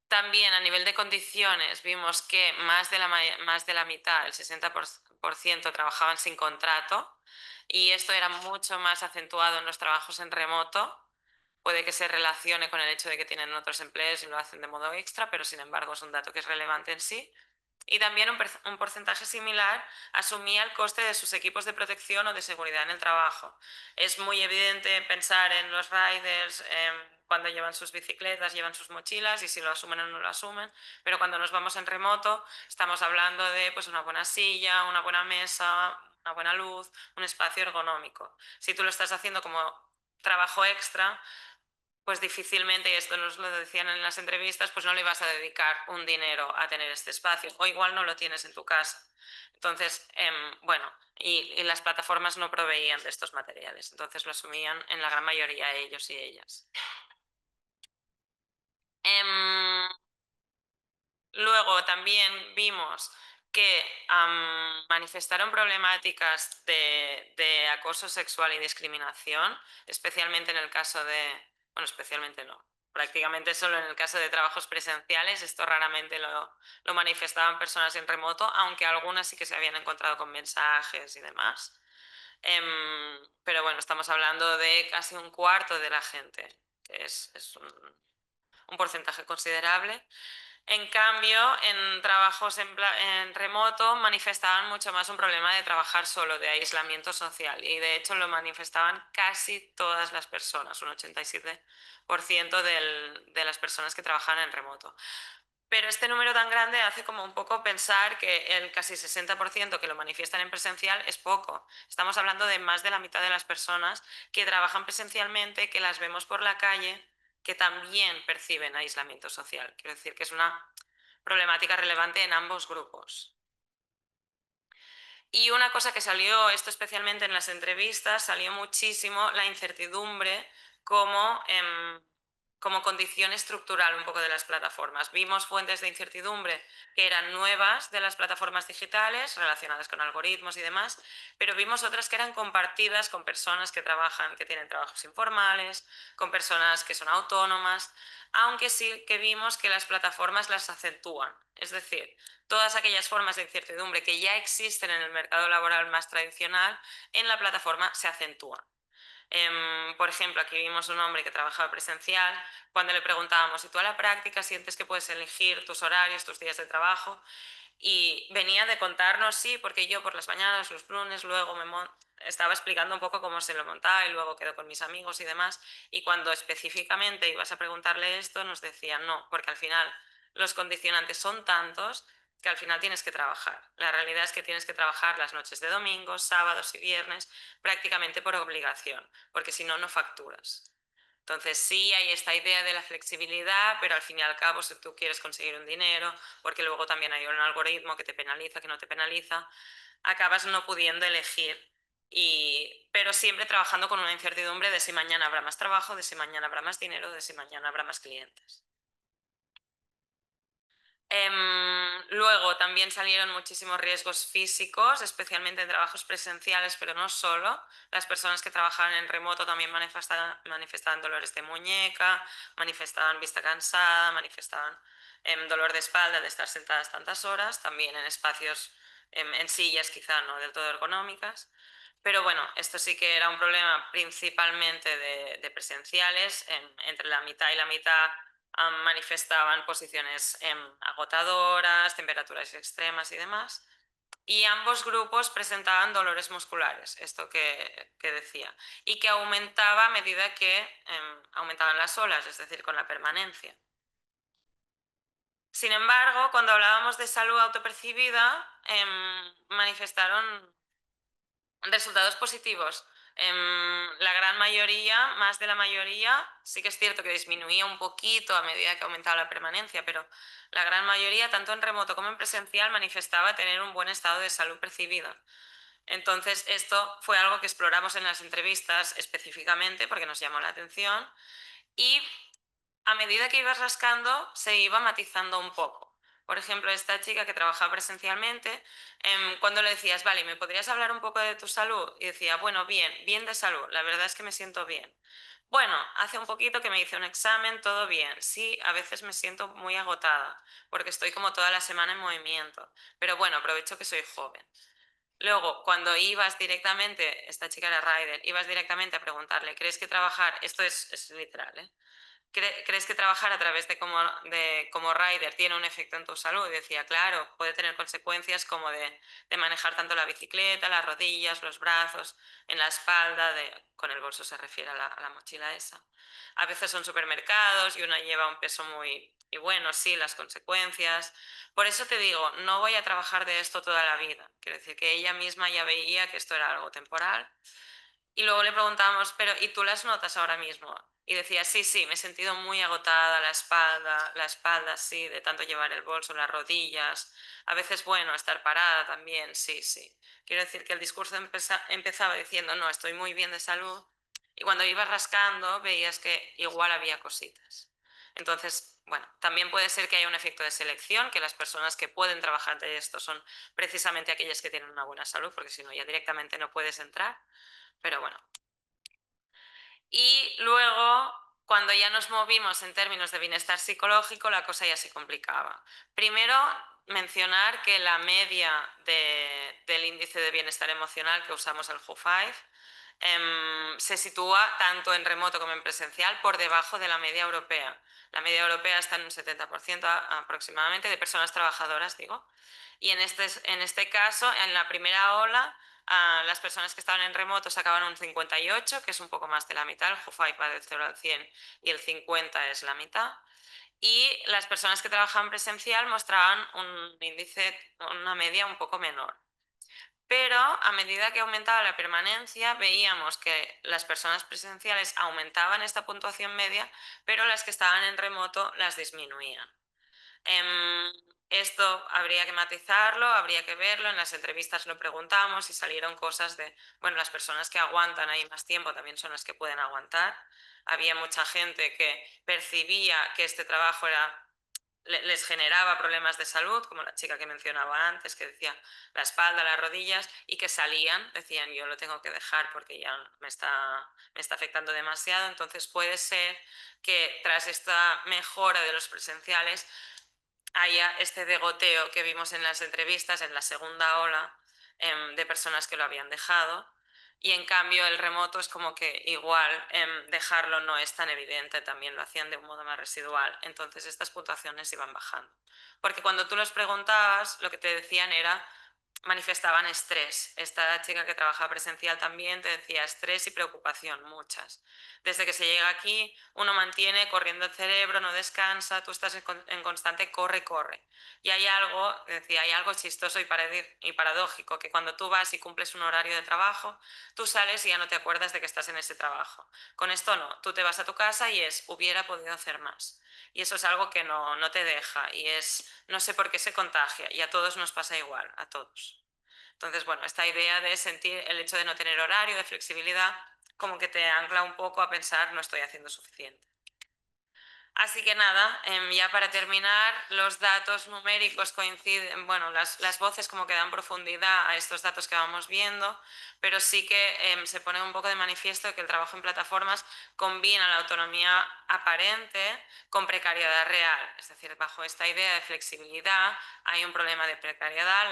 También a nivel de condiciones vimos que más de la mitad, el 60%, trabajaban sin contrato, y esto era mucho más acentuado en los trabajos en remoto. Puede que se relacione con el hecho de que tienen otros empleos y lo hacen de modo extra, pero sin embargo es un dato que es relevante en sí. Y también un porcentaje similar asumía el coste de sus equipos de protección o de seguridad en el trabajo. Es muy evidente pensar en los riders cuando llevan sus bicicletas, llevan sus mochilas, y si lo asumen o no lo asumen, pero cuando nos vamos en remoto estamos hablando de pues, una buena silla, una buena mesa, una buena luz, un espacio ergonómico. Si tú lo estás haciendo como trabajo extra, pues difícilmente, y esto nos lo decían en las entrevistas, pues no le vas a dedicar un dinero a tener este espacio, o igual no lo tienes en tu casa. Entonces, bueno, y las plataformas no proveían de estos materiales, entonces lo asumían en la gran mayoría ellos y ellas. Luego también vimos que manifestaron problemáticas de acoso sexual y discriminación, especialmente en el caso de, bueno, especialmente no, prácticamente solo en el caso de trabajos presenciales. Esto raramente lo manifestaban personas en remoto, aunque algunas sí que se habían encontrado con mensajes y demás. Pero bueno, estamos hablando de casi un cuarto de la gente, que es un porcentaje considerable. En cambio, en trabajos en remoto manifestaban mucho más un problema de trabajar solo, de aislamiento social, y de hecho lo manifestaban casi todas las personas, un 87% de las personas que trabajaban en remoto. Pero este número tan grande hace como un poco pensar que el casi 60% que lo manifiestan en presencial es poco. Estamos hablando de más de la mitad de las personas que trabajan presencialmente, que las vemos por la calle, que también perciben aislamiento social. Quiero decir que es una problemática relevante en ambos grupos. Y una cosa que salió, esto especialmente en las entrevistas, salió muchísimo la incertidumbre como condición estructural un poco de las plataformas. Vimos fuentes de incertidumbre que eran nuevas de las plataformas digitales, relacionadas con algoritmos y demás, pero vimos otras que eran compartidas con personas que trabajan, que tienen trabajos informales, con personas que son autónomas, aunque sí que vimos que las plataformas las acentúan. Es decir, todas aquellas formas de incertidumbre que ya existen en el mercado laboral más tradicional, en la plataforma se acentúan. Por ejemplo, aquí vimos un hombre que trabajaba presencial. Cuando le preguntábamos, ¿y tú a la práctica sientes que puedes elegir tus horarios, tus días de trabajo? Y venía de contarnos, sí, porque yo por las mañanas, los lunes, luego estaba explicando un poco cómo se lo montaba, y luego quedo con mis amigos y demás. Y cuando específicamente ibas a preguntarle esto, nos decían no, porque al final los condicionantes son tantos que al final tienes que trabajar. La realidad es que tienes que trabajar las noches de domingo, sábados y viernes, prácticamente por obligación, porque si no, no facturas. Entonces sí hay esta idea de la flexibilidad, pero al fin y al cabo, si tú quieres conseguir un dinero, porque luego también hay un algoritmo que te penaliza, que no te penaliza, acabas no pudiendo elegir, pero siempre trabajando con una incertidumbre de si mañana habrá más trabajo, de si mañana habrá más dinero, de si mañana habrá más clientes. Luego también salieron muchísimos riesgos físicos, especialmente en trabajos presenciales, pero no solo. Las personas que trabajaban en remoto también manifestaban dolores de muñeca, manifestaban vista cansada, manifestaban dolor de espalda de estar sentadas tantas horas, también en espacios, en sillas quizá no del todo ergonómicas. Pero bueno, esto sí que era un problema principalmente de presenciales, entre la mitad y la mitad manifestaban posiciones agotadoras, temperaturas extremas y demás. Y ambos grupos presentaban dolores musculares, esto que decía, y que aumentaba a medida que aumentaban las olas, es decir, con la permanencia. Sin embargo, cuando hablábamos de salud autopercibida, manifestaron resultados positivos. La gran mayoría, más de la mayoría, sí que es cierto que disminuía un poquito a medida que aumentaba la permanencia, pero la gran mayoría, tanto en remoto como en presencial, manifestaba tener un buen estado de salud percibida. Entonces, esto fue algo que exploramos en las entrevistas específicamente porque nos llamó la atención y a medida que ibas rascando se iba matizando un poco. Por ejemplo, esta chica que trabajaba presencialmente, cuando le decías, vale, ¿me podrías hablar un poco de tu salud? Y decía, bueno, bien de salud, la verdad es que me siento bien. Bueno, hace un poquito que me hice un examen, todo bien. Sí, a veces me siento muy agotada, porque estoy como toda la semana en movimiento. Pero bueno, aprovecho que soy joven. Luego, cuando ibas directamente, esta chica era rider, ibas directamente a preguntarle, ¿crees que trabajar, esto es literal, ¿eh? ¿Crees que trabajar a través de como rider tiene un efecto en tu salud? Y decía, claro, puede tener consecuencias como de manejar tanto la bicicleta, las rodillas, los brazos, en la espalda, con el bolso se refiere a la mochila esa. A veces son supermercados y una lleva un peso muy... Y bueno, sí, las consecuencias. Por eso te digo, no voy a trabajar de esto toda la vida. Quiero decir que ella misma ya veía que esto era algo temporal. Y luego le preguntábamos, pero ¿y tú las notas ahora mismo? Y decía, sí, me he sentido muy agotada, la espalda, sí, de tanto llevar el bolso, las rodillas. A veces, bueno, estar parada también, sí. Quiero decir que el discurso empezaba diciendo, no, estoy muy bien de salud. Y cuando ibas rascando, veías que igual había cositas. Entonces, bueno, también puede ser que haya un efecto de selección, que las personas que pueden trabajar de esto son precisamente aquellas que tienen una buena salud, porque si no, ya directamente no puedes entrar. Pero bueno. Y luego, cuando ya nos movimos en términos de bienestar psicológico, la cosa ya se complicaba. Primero, mencionar que la media del índice de bienestar emocional que usamos, el WHO5, se sitúa tanto en remoto como en presencial por debajo de la media europea. La media europea está en un 70% aproximadamente de personas trabajadoras, digo. Y en este caso, en la primera ola, las personas que estaban en remoto sacaban un 58, que es un poco más de la mitad, el WHO5 va del 0 al 100 y el 50 es la mitad. Y las personas que trabajaban presencial mostraban un índice, una media un poco menor. Pero a medida que aumentaba la permanencia, veíamos que las personas presenciales aumentaban esta puntuación media, pero las que estaban en remoto las disminuían. Esto habría que matizarlo, habría que verlo, en las entrevistas lo preguntamos y salieron cosas de, bueno, las personas que aguantan ahí más tiempo también son las que pueden aguantar. Había mucha gente que percibía que este trabajo les generaba problemas de salud, como la chica que mencionaba antes, que decía la espalda, las rodillas, y que salían, decían yo lo tengo que dejar porque ya me está afectando demasiado. Entonces puede ser que tras esta mejora de los presenciales haya este degoteo que vimos en las entrevistas en la segunda ola de personas que lo habían dejado, y en cambio el remoto es como que igual dejarlo no es tan evidente, también lo hacían de un modo más residual, entonces estas puntuaciones iban bajando. Porque cuando tú los preguntabas, lo que te decían era, manifestaban estrés. Esta chica que trabaja presencial también te decía estrés y preocupación, muchas. Desde que se llega aquí, uno mantiene corriendo el cerebro, no descansa, tú estás en constante corre. Y hay algo, decía, hay algo chistoso y paradójico, que cuando tú vas y cumples un horario de trabajo, tú sales y ya no te acuerdas de que estás en ese trabajo. Con esto no, tú te vas a tu casa y hubiera podido hacer más. Y eso es algo que no te deja y no sé por qué se contagia, y a todos nos pasa igual, a todos. Entonces, bueno, esta idea de sentir el hecho de no tener horario, de flexibilidad, como que te ancla un poco a pensar no estoy haciendo suficiente. Así que nada, ya para terminar, los datos numéricos coinciden, bueno, las voces como que dan profundidad a estos datos que vamos viendo, pero sí que se pone un poco de manifiesto que el trabajo en plataformas combina la autonomía aparente con precariedad real. Es decir, bajo esta idea de flexibilidad hay un problema de precariedad,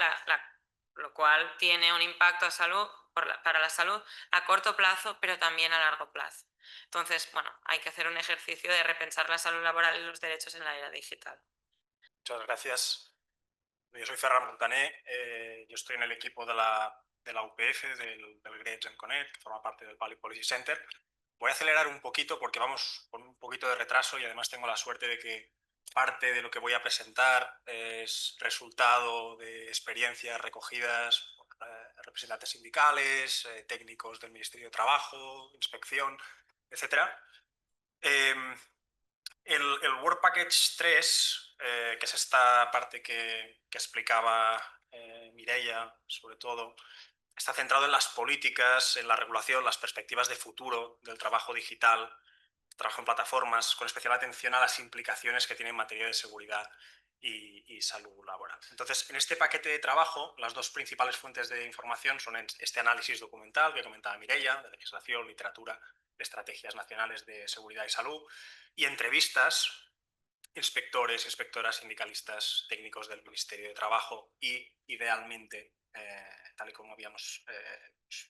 lo cual tiene un impacto para la salud a corto plazo, pero también a largo plazo. Entonces, bueno, hay que hacer un ejercicio de repensar la salud laboral y los derechos en la era digital. Muchas gracias. Yo soy Ferran Montaner, yo estoy en el equipo de la UPF, del Grades en Connect, que forma parte del Public Policy Center. Voy a acelerar un poquito porque vamos con un poquito de retraso y además tengo la suerte de que parte de lo que voy a presentar es resultado de experiencias recogidas por representantes sindicales, técnicos del Ministerio de Trabajo, Inspección, etc. El Work Package 3, que es esta parte que explicaba Mireia, sobre todo, está centrado en las políticas, en la regulación, las perspectivas de futuro del trabajo digital, trabajo en plataformas, con especial atención a las implicaciones que tiene en materia de seguridad y salud laboral. Entonces, en este paquete de trabajo, las dos principales fuentes de información son este análisis documental que comentaba Mireia, de legislación, literatura, de estrategias nacionales de seguridad y salud, y entrevistas, inspectores, inspectoras, sindicalistas, técnicos del Ministerio de Trabajo y, idealmente, tal y como habíamos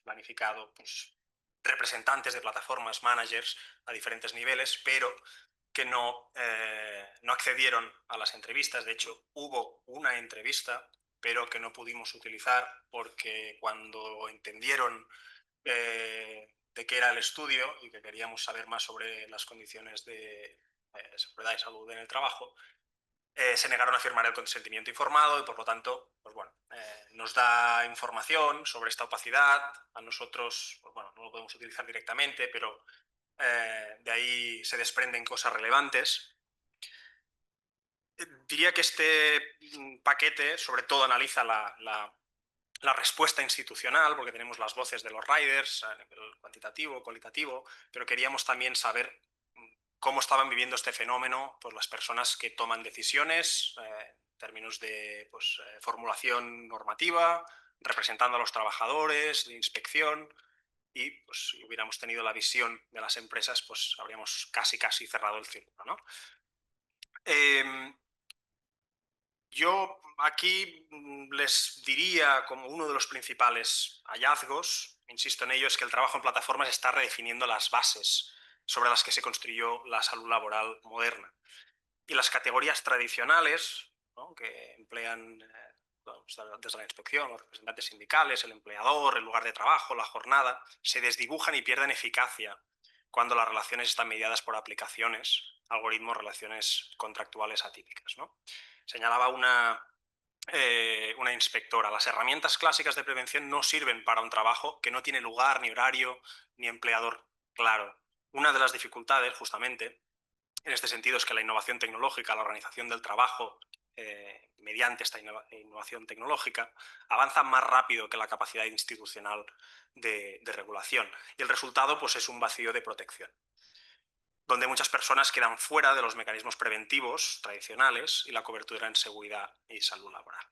planificado, pues, representantes de plataformas, managers a diferentes niveles, pero que no accedieron a las entrevistas. De hecho, hubo una entrevista, pero que no pudimos utilizar porque cuando entendieron de qué era el estudio y que queríamos saber más sobre las condiciones de seguridad y salud en el trabajo, se negaron a firmar el consentimiento informado y, por lo tanto, pues bueno, nos da información sobre esta opacidad. A nosotros, pues bueno, no lo podemos utilizar directamente, pero de ahí se desprenden cosas relevantes. Diría que este paquete sobre todo analiza la respuesta institucional, porque tenemos las voces de los riders a nivel cuantitativo, cualitativo, pero queríamos también saber cómo estaban viviendo este fenómeno pues, las personas que toman decisiones en términos de pues, formulación normativa, representando a los trabajadores, de inspección, y pues, si hubiéramos tenido la visión de las empresas, pues habríamos casi cerrado el círculo, ¿no? Yo aquí les diría como uno de los principales hallazgos, insisto en ello, es que el trabajo en plataformas está redefiniendo las bases sobre las que se construyó la salud laboral moderna. Y las categorías tradicionales, ¿no?, que emplean desde la inspección, los representantes sindicales, el empleador, el lugar de trabajo, la jornada, se desdibujan y pierden eficacia cuando las relaciones están mediadas por aplicaciones, algoritmos, relaciones contractuales atípicas, ¿no? Señalaba una inspectora: las herramientas clásicas de prevención no sirven para un trabajo que no tiene lugar, ni horario, ni empleador claro. Una de las dificultades, justamente, en este sentido, es que la innovación tecnológica, la organización del trabajo mediante esta innovación tecnológica, avanza más rápido que la capacidad institucional de regulación. Y el resultado pues, es un vacío de protección, donde muchas personas quedan fuera de los mecanismos preventivos tradicionales y la cobertura en seguridad y salud laboral.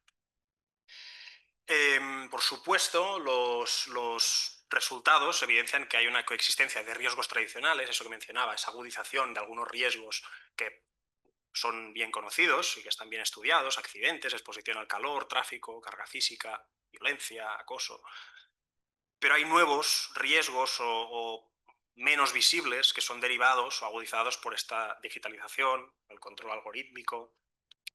Por supuesto, los resultados evidencian que hay una coexistencia de riesgos tradicionales, eso que mencionaba, esa agudización de algunos riesgos que son bien conocidos y que están bien estudiados: accidentes, exposición al calor, tráfico, carga física, violencia, acoso. Pero hay nuevos riesgos o menos visibles que son derivados o agudizados por esta digitalización, el control algorítmico,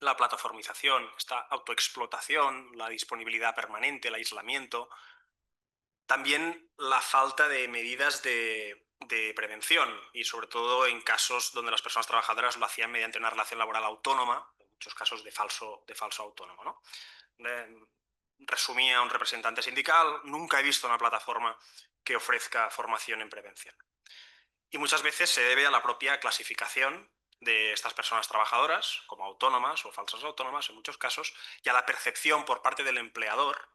la plataformización, esta autoexplotación, la disponibilidad permanente, el aislamiento. También la falta de medidas de prevención, y sobre todo en casos donde las personas trabajadoras lo hacían mediante una relación laboral autónoma, en muchos casos de falso autónomo, ¿no? Resumía un representante sindical: nunca he visto una plataforma que ofrezca formación en prevención. Y muchas veces se debe a la propia clasificación de estas personas trabajadoras como autónomas o falsas autónomas en muchos casos, y a la percepción por parte del empleador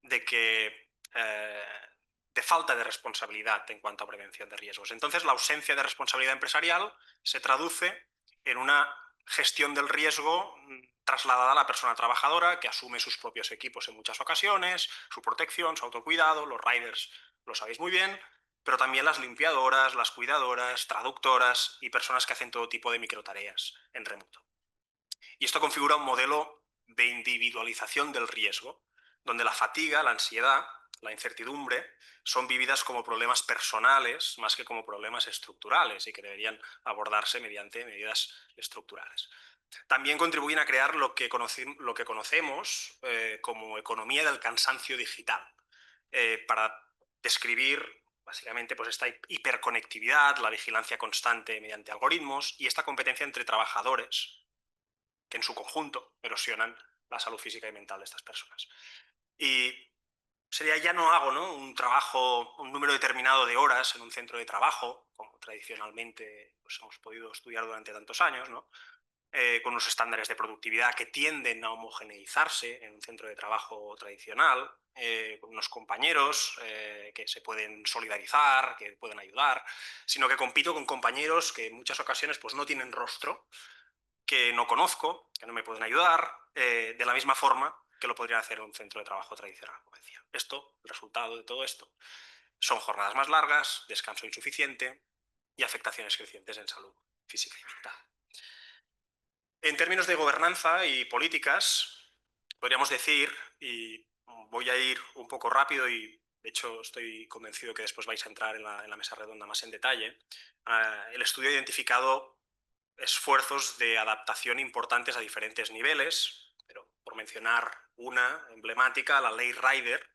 de que de falta de responsabilidad en cuanto a prevención de riesgos. Entonces, la ausencia de responsabilidad empresarial se traduce en una gestión del riesgo trasladada a la persona trabajadora, que asume sus propios equipos en muchas ocasiones, su protección, su autocuidado. Los riders lo sabéis muy bien, pero también las limpiadoras, las cuidadoras, traductoras y personas que hacen todo tipo de microtareas en remoto. Y esto configura un modelo de individualización del riesgo, donde la fatiga, la ansiedad, la incertidumbre son vividas como problemas personales más que como problemas estructurales y que deberían abordarse mediante medidas estructurales. También contribuyen a crear lo que conocemos como economía del cansancio digital, para describir básicamente pues, esta hiperconectividad, la vigilancia constante mediante algoritmos y esta competencia entre trabajadores que en su conjunto erosionan la salud física y mental de estas personas. Y sería, ya no hago, ¿no?, un trabajo, un número determinado de horas en un centro de trabajo, como tradicionalmente pues, hemos podido estudiar durante tantos años, ¿no?, con unos estándares de productividad que tienden a homogeneizarse en un centro de trabajo tradicional, con unos compañeros que se pueden solidarizar, que pueden ayudar, sino que compito con compañeros que en muchas ocasiones pues, no tienen rostro, que no conozco, que no me pueden ayudar, de la misma forma que lo podría hacer un centro de trabajo tradicional, como decía. Esto, el resultado de todo esto, son jornadas más largas, descanso insuficiente y afectaciones crecientes en salud física y mental. En términos de gobernanza y políticas, podríamos decir, y voy a ir un poco rápido y de hecho estoy convencido que después vais a entrar en la mesa redonda más en detalle, el estudio ha identificado esfuerzos de adaptación importantes a diferentes niveles, pero por mencionar una emblemática, la Ley Rider,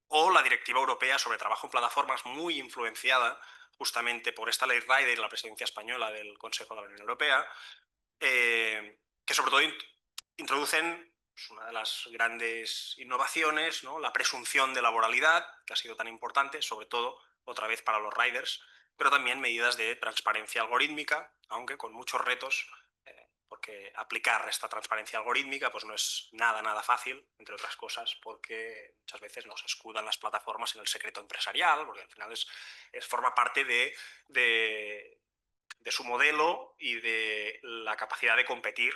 o la Directiva Europea sobre Trabajo en Plataformas, muy influenciada justamente por esta Ley Rider y la presidencia española del Consejo de la Unión Europea, que sobre todo introducen pues, una de las grandes innovaciones, ¿no?, la presunción de laboralidad, que ha sido tan importante, sobre todo, otra vez, para los riders, pero también medidas de transparencia algorítmica, aunque con muchos retos, porque aplicar esta transparencia algorítmica pues no es nada fácil, entre otras cosas, porque muchas veces nos escudan las plataformas en el secreto empresarial, porque al final forma parte de su modelo y de la capacidad de competir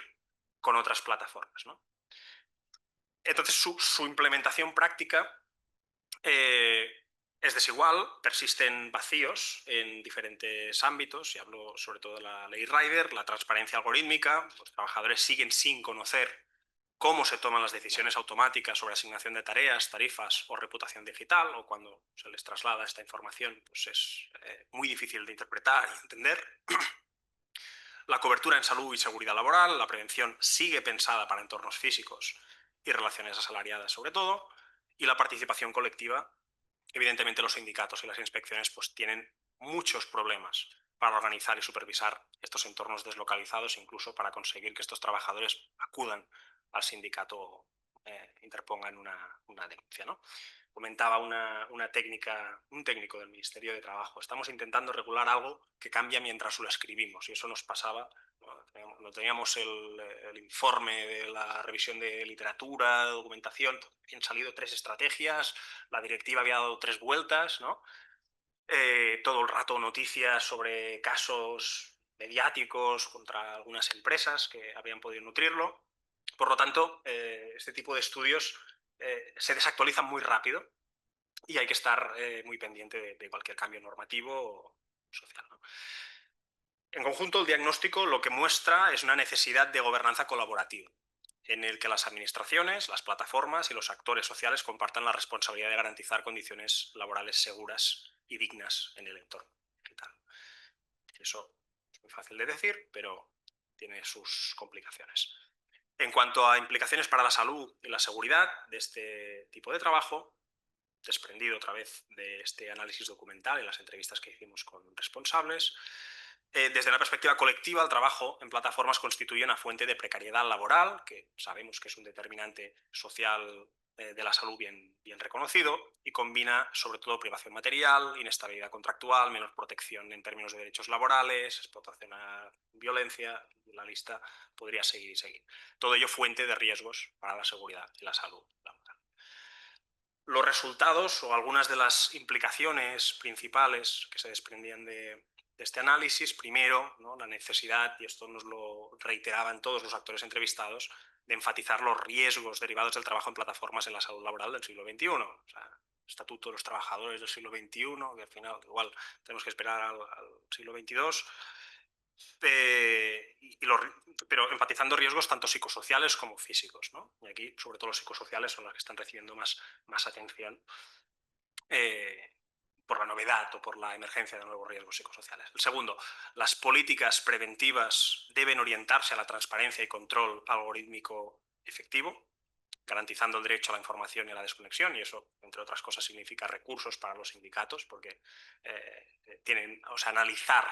con otras plataformas, ¿no? Entonces, su implementación práctica es desigual, persisten vacíos en diferentes ámbitos, y hablo sobre todo de la Ley Rider, la transparencia algorítmica. Los trabajadores siguen sin conocer cómo se toman las decisiones automáticas sobre asignación de tareas, tarifas o reputación digital, o cuando se les traslada esta información, pues es muy difícil de interpretar y entender. La cobertura en salud y seguridad laboral, la prevención sigue pensada para entornos físicos y relaciones asalariadas sobre todo, y la participación colectiva, evidentemente los sindicatos y las inspecciones pues tienen muchos problemas para organizar y supervisar estos entornos deslocalizados, incluso para conseguir que estos trabajadores acudan al sindicato o interpongan una denuncia, ¿no? Comentaba un técnico del Ministerio de Trabajo: estamos intentando regular algo que cambia mientras lo escribimos, y eso nos pasaba. No teníamos el informe de la revisión de literatura, de documentación, habían salido 3 estrategias, la directiva había dado 3 vueltas, ¿no? Todo el rato noticias sobre casos mediáticos contra algunas empresas que habían podido nutrirlo. Por lo tanto, este tipo de estudios se desactualizan muy rápido y hay que estar muy pendiente de cualquier cambio normativo o social, ¿no? En conjunto, el diagnóstico lo que muestra es una necesidad de gobernanza colaborativa, en el que las administraciones, las plataformas y los actores sociales compartan la responsabilidad de garantizar condiciones laborales seguras y dignas en el entorno digital. Eso es muy fácil de decir, pero tiene sus complicaciones. En cuanto a implicaciones para la salud y la seguridad de este tipo de trabajo, desprendido otra vez de este análisis documental y las entrevistas que hicimos con responsables, desde la perspectiva colectiva, el trabajo en plataformas constituye una fuente de precariedad laboral, que sabemos que es un determinante social de la salud bien reconocido, y combina sobre todo privación material, inestabilidad contractual, menos protección en términos de derechos laborales, explotación a violencia, la lista podría seguir y seguir. Todo ello fuente de riesgos para la seguridad y la salud laboral. Los resultados o algunas de las implicaciones principales que se desprendían de este análisis. Primero, ¿no?, la necesidad, y esto nos lo reiteraban todos los actores entrevistados, de enfatizar los riesgos derivados del trabajo en plataformas en la salud laboral del siglo XXI. O sea, Estatuto de los Trabajadores del siglo XXI, que al final igual tenemos que esperar al siglo XXII, pero enfatizando riesgos tanto psicosociales como físicos, ¿no? Y aquí, sobre todo, los psicosociales son los que están recibiendo más atención por la novedad o por la emergencia de nuevos riesgos psicosociales. El segundo, las políticas preventivas deben orientarse a la transparencia y control algorítmico efectivo, garantizando el derecho a la información y a la desconexión, y eso, entre otras cosas, significa recursos para los sindicatos, porque analizar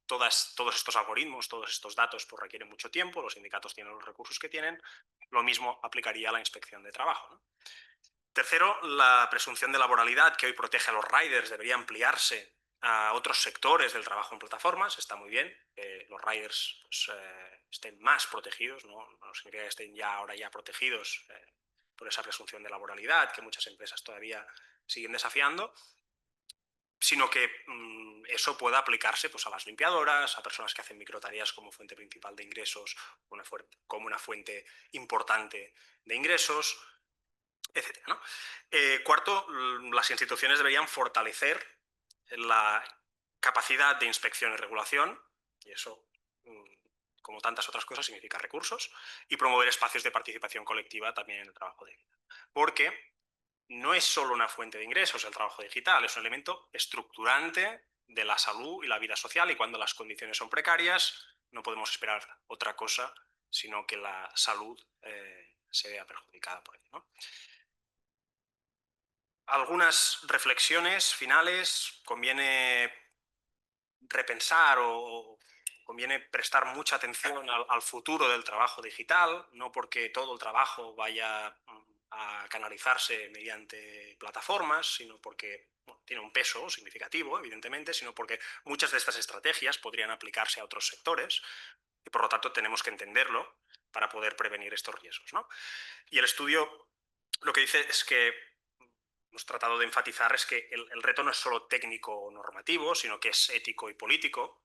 todos estos algoritmos, todos estos datos, pues requiere mucho tiempo, los sindicatos tienen los recursos que tienen, lo mismo aplicaría a la inspección de trabajo, ¿no? Tercero, la presunción de laboralidad que hoy protege a los riders debería ampliarse a otros sectores del trabajo en plataformas. Está muy bien que los riders pues, estén más protegidos, no significa que estén ahora ya protegidos por esa presunción de laboralidad que muchas empresas todavía siguen desafiando, sino que eso pueda aplicarse pues, a las limpiadoras, a personas que hacen microtareas como fuente principal de ingresos, como una fuente importante de ingresos, etcétera, ¿no? Cuarto, las instituciones deberían fortalecer la capacidad de inspección y regulación, y eso, como tantas otras cosas, significa recursos, y promover espacios de participación colectiva también en el trabajo digital. Porque no es solo una fuente de ingresos el trabajo digital, es un elemento estructurante de la salud y la vida social, y cuando las condiciones son precarias no podemos esperar otra cosa sino que la salud se vea perjudicada por ello, ¿no? Algunas reflexiones finales. Conviene repensar o conviene prestar mucha atención al futuro del trabajo digital, no porque todo el trabajo vaya a canalizarse mediante plataformas, sino porque tiene un peso significativo, evidentemente, sino porque muchas de estas estrategias podrían aplicarse a otros sectores y por lo tanto tenemos que entenderlo para poder prevenir estos riesgos, ¿no? Y el estudio lo que dice es que hemos tratado de enfatizar es que el reto no es solo técnico o normativo, sino que es ético y político,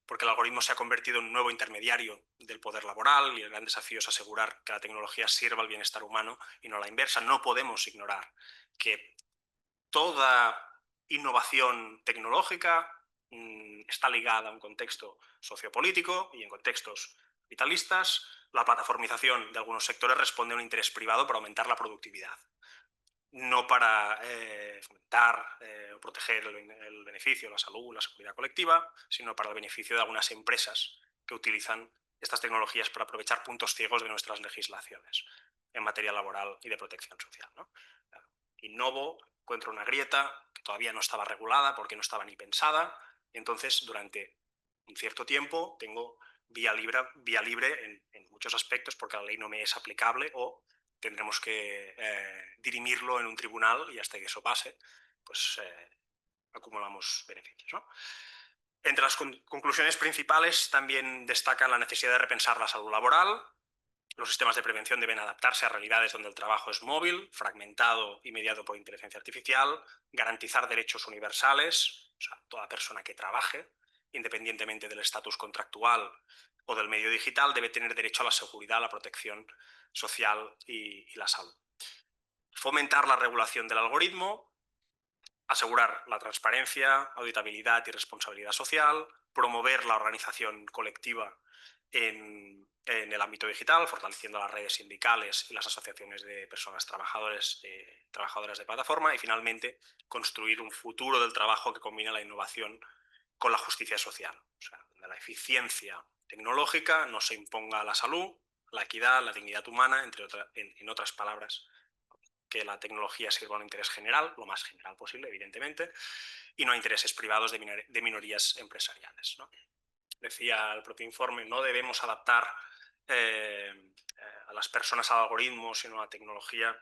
porque el algoritmo se ha convertido en un nuevo intermediario del poder laboral y el gran desafío es asegurar que la tecnología sirva al bienestar humano y no a la inversa. No podemos ignorar que toda innovación tecnológica está ligada a un contexto sociopolítico y en contextos capitalistas. La plataformización de algunos sectores responde a un interés privado para aumentar la productividad, no para fomentar o proteger el beneficio, la salud, la seguridad colectiva, sino para el beneficio de algunas empresas que utilizan estas tecnologías para aprovechar puntos ciegos de nuestras legislaciones en materia laboral y de protección social, ¿no? Innovo, encuentro una grieta que todavía no estaba regulada porque no estaba ni pensada, y entonces durante un cierto tiempo tengo vía libre en muchos aspectos porque la ley no me es aplicable o tendremos que dirimirlo en un tribunal y hasta que eso pase, pues acumulamos beneficios, ¿no? Entre las conclusiones principales también destaca la necesidad de repensar la salud laboral. Los sistemas de prevención deben adaptarse a realidades donde el trabajo es móvil, fragmentado y mediado por inteligencia artificial, garantizar derechos universales, o sea, toda persona que trabaje, independientemente del estatus contractual o del medio digital, debe tener derecho a la seguridad, la protección social y la salud. Fomentar la regulación del algoritmo, asegurar la transparencia, auditabilidad y responsabilidad social, promover la organización colectiva en el ámbito digital, fortaleciendo las redes sindicales y las asociaciones de personas trabajadoras de plataforma, y finalmente construir un futuro del trabajo que combina la innovación con la justicia social, o sea, donde la eficiencia tecnológica no se imponga a la salud, la equidad, la dignidad humana, en otras palabras, que la tecnología sirva a un interés general, lo más general posible, evidentemente, y no a intereses privados de minorías empresariales, ¿no? Decía el propio informe, no debemos adaptar a las personas al algoritmo, sino a la tecnología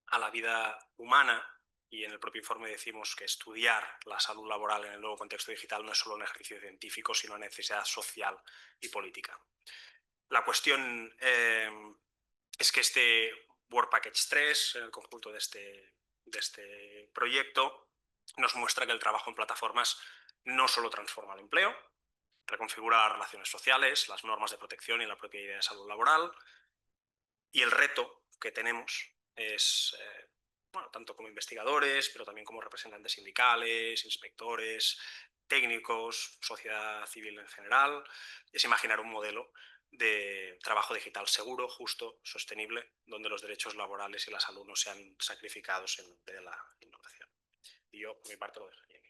a la vida humana, y en el propio informe decimos que estudiar la salud laboral en el nuevo contexto digital no es solo un ejercicio científico, sino una necesidad social y política. La cuestión es que este Work Package 3, el conjunto de este proyecto, nos muestra que el trabajo en plataformas no solo transforma el empleo, reconfigura las relaciones sociales, las normas de protección y la propia idea de salud laboral. Y el reto que tenemos es, bueno, tanto como investigadores, pero también como representantes sindicales, inspectores, técnicos, sociedad civil en general, es imaginar un modelo de trabajo digital seguro, justo, sostenible, donde los derechos laborales y la salud no sean sacrificados en nombre de la innovación. Y yo, por mi parte, lo dejaría aquí.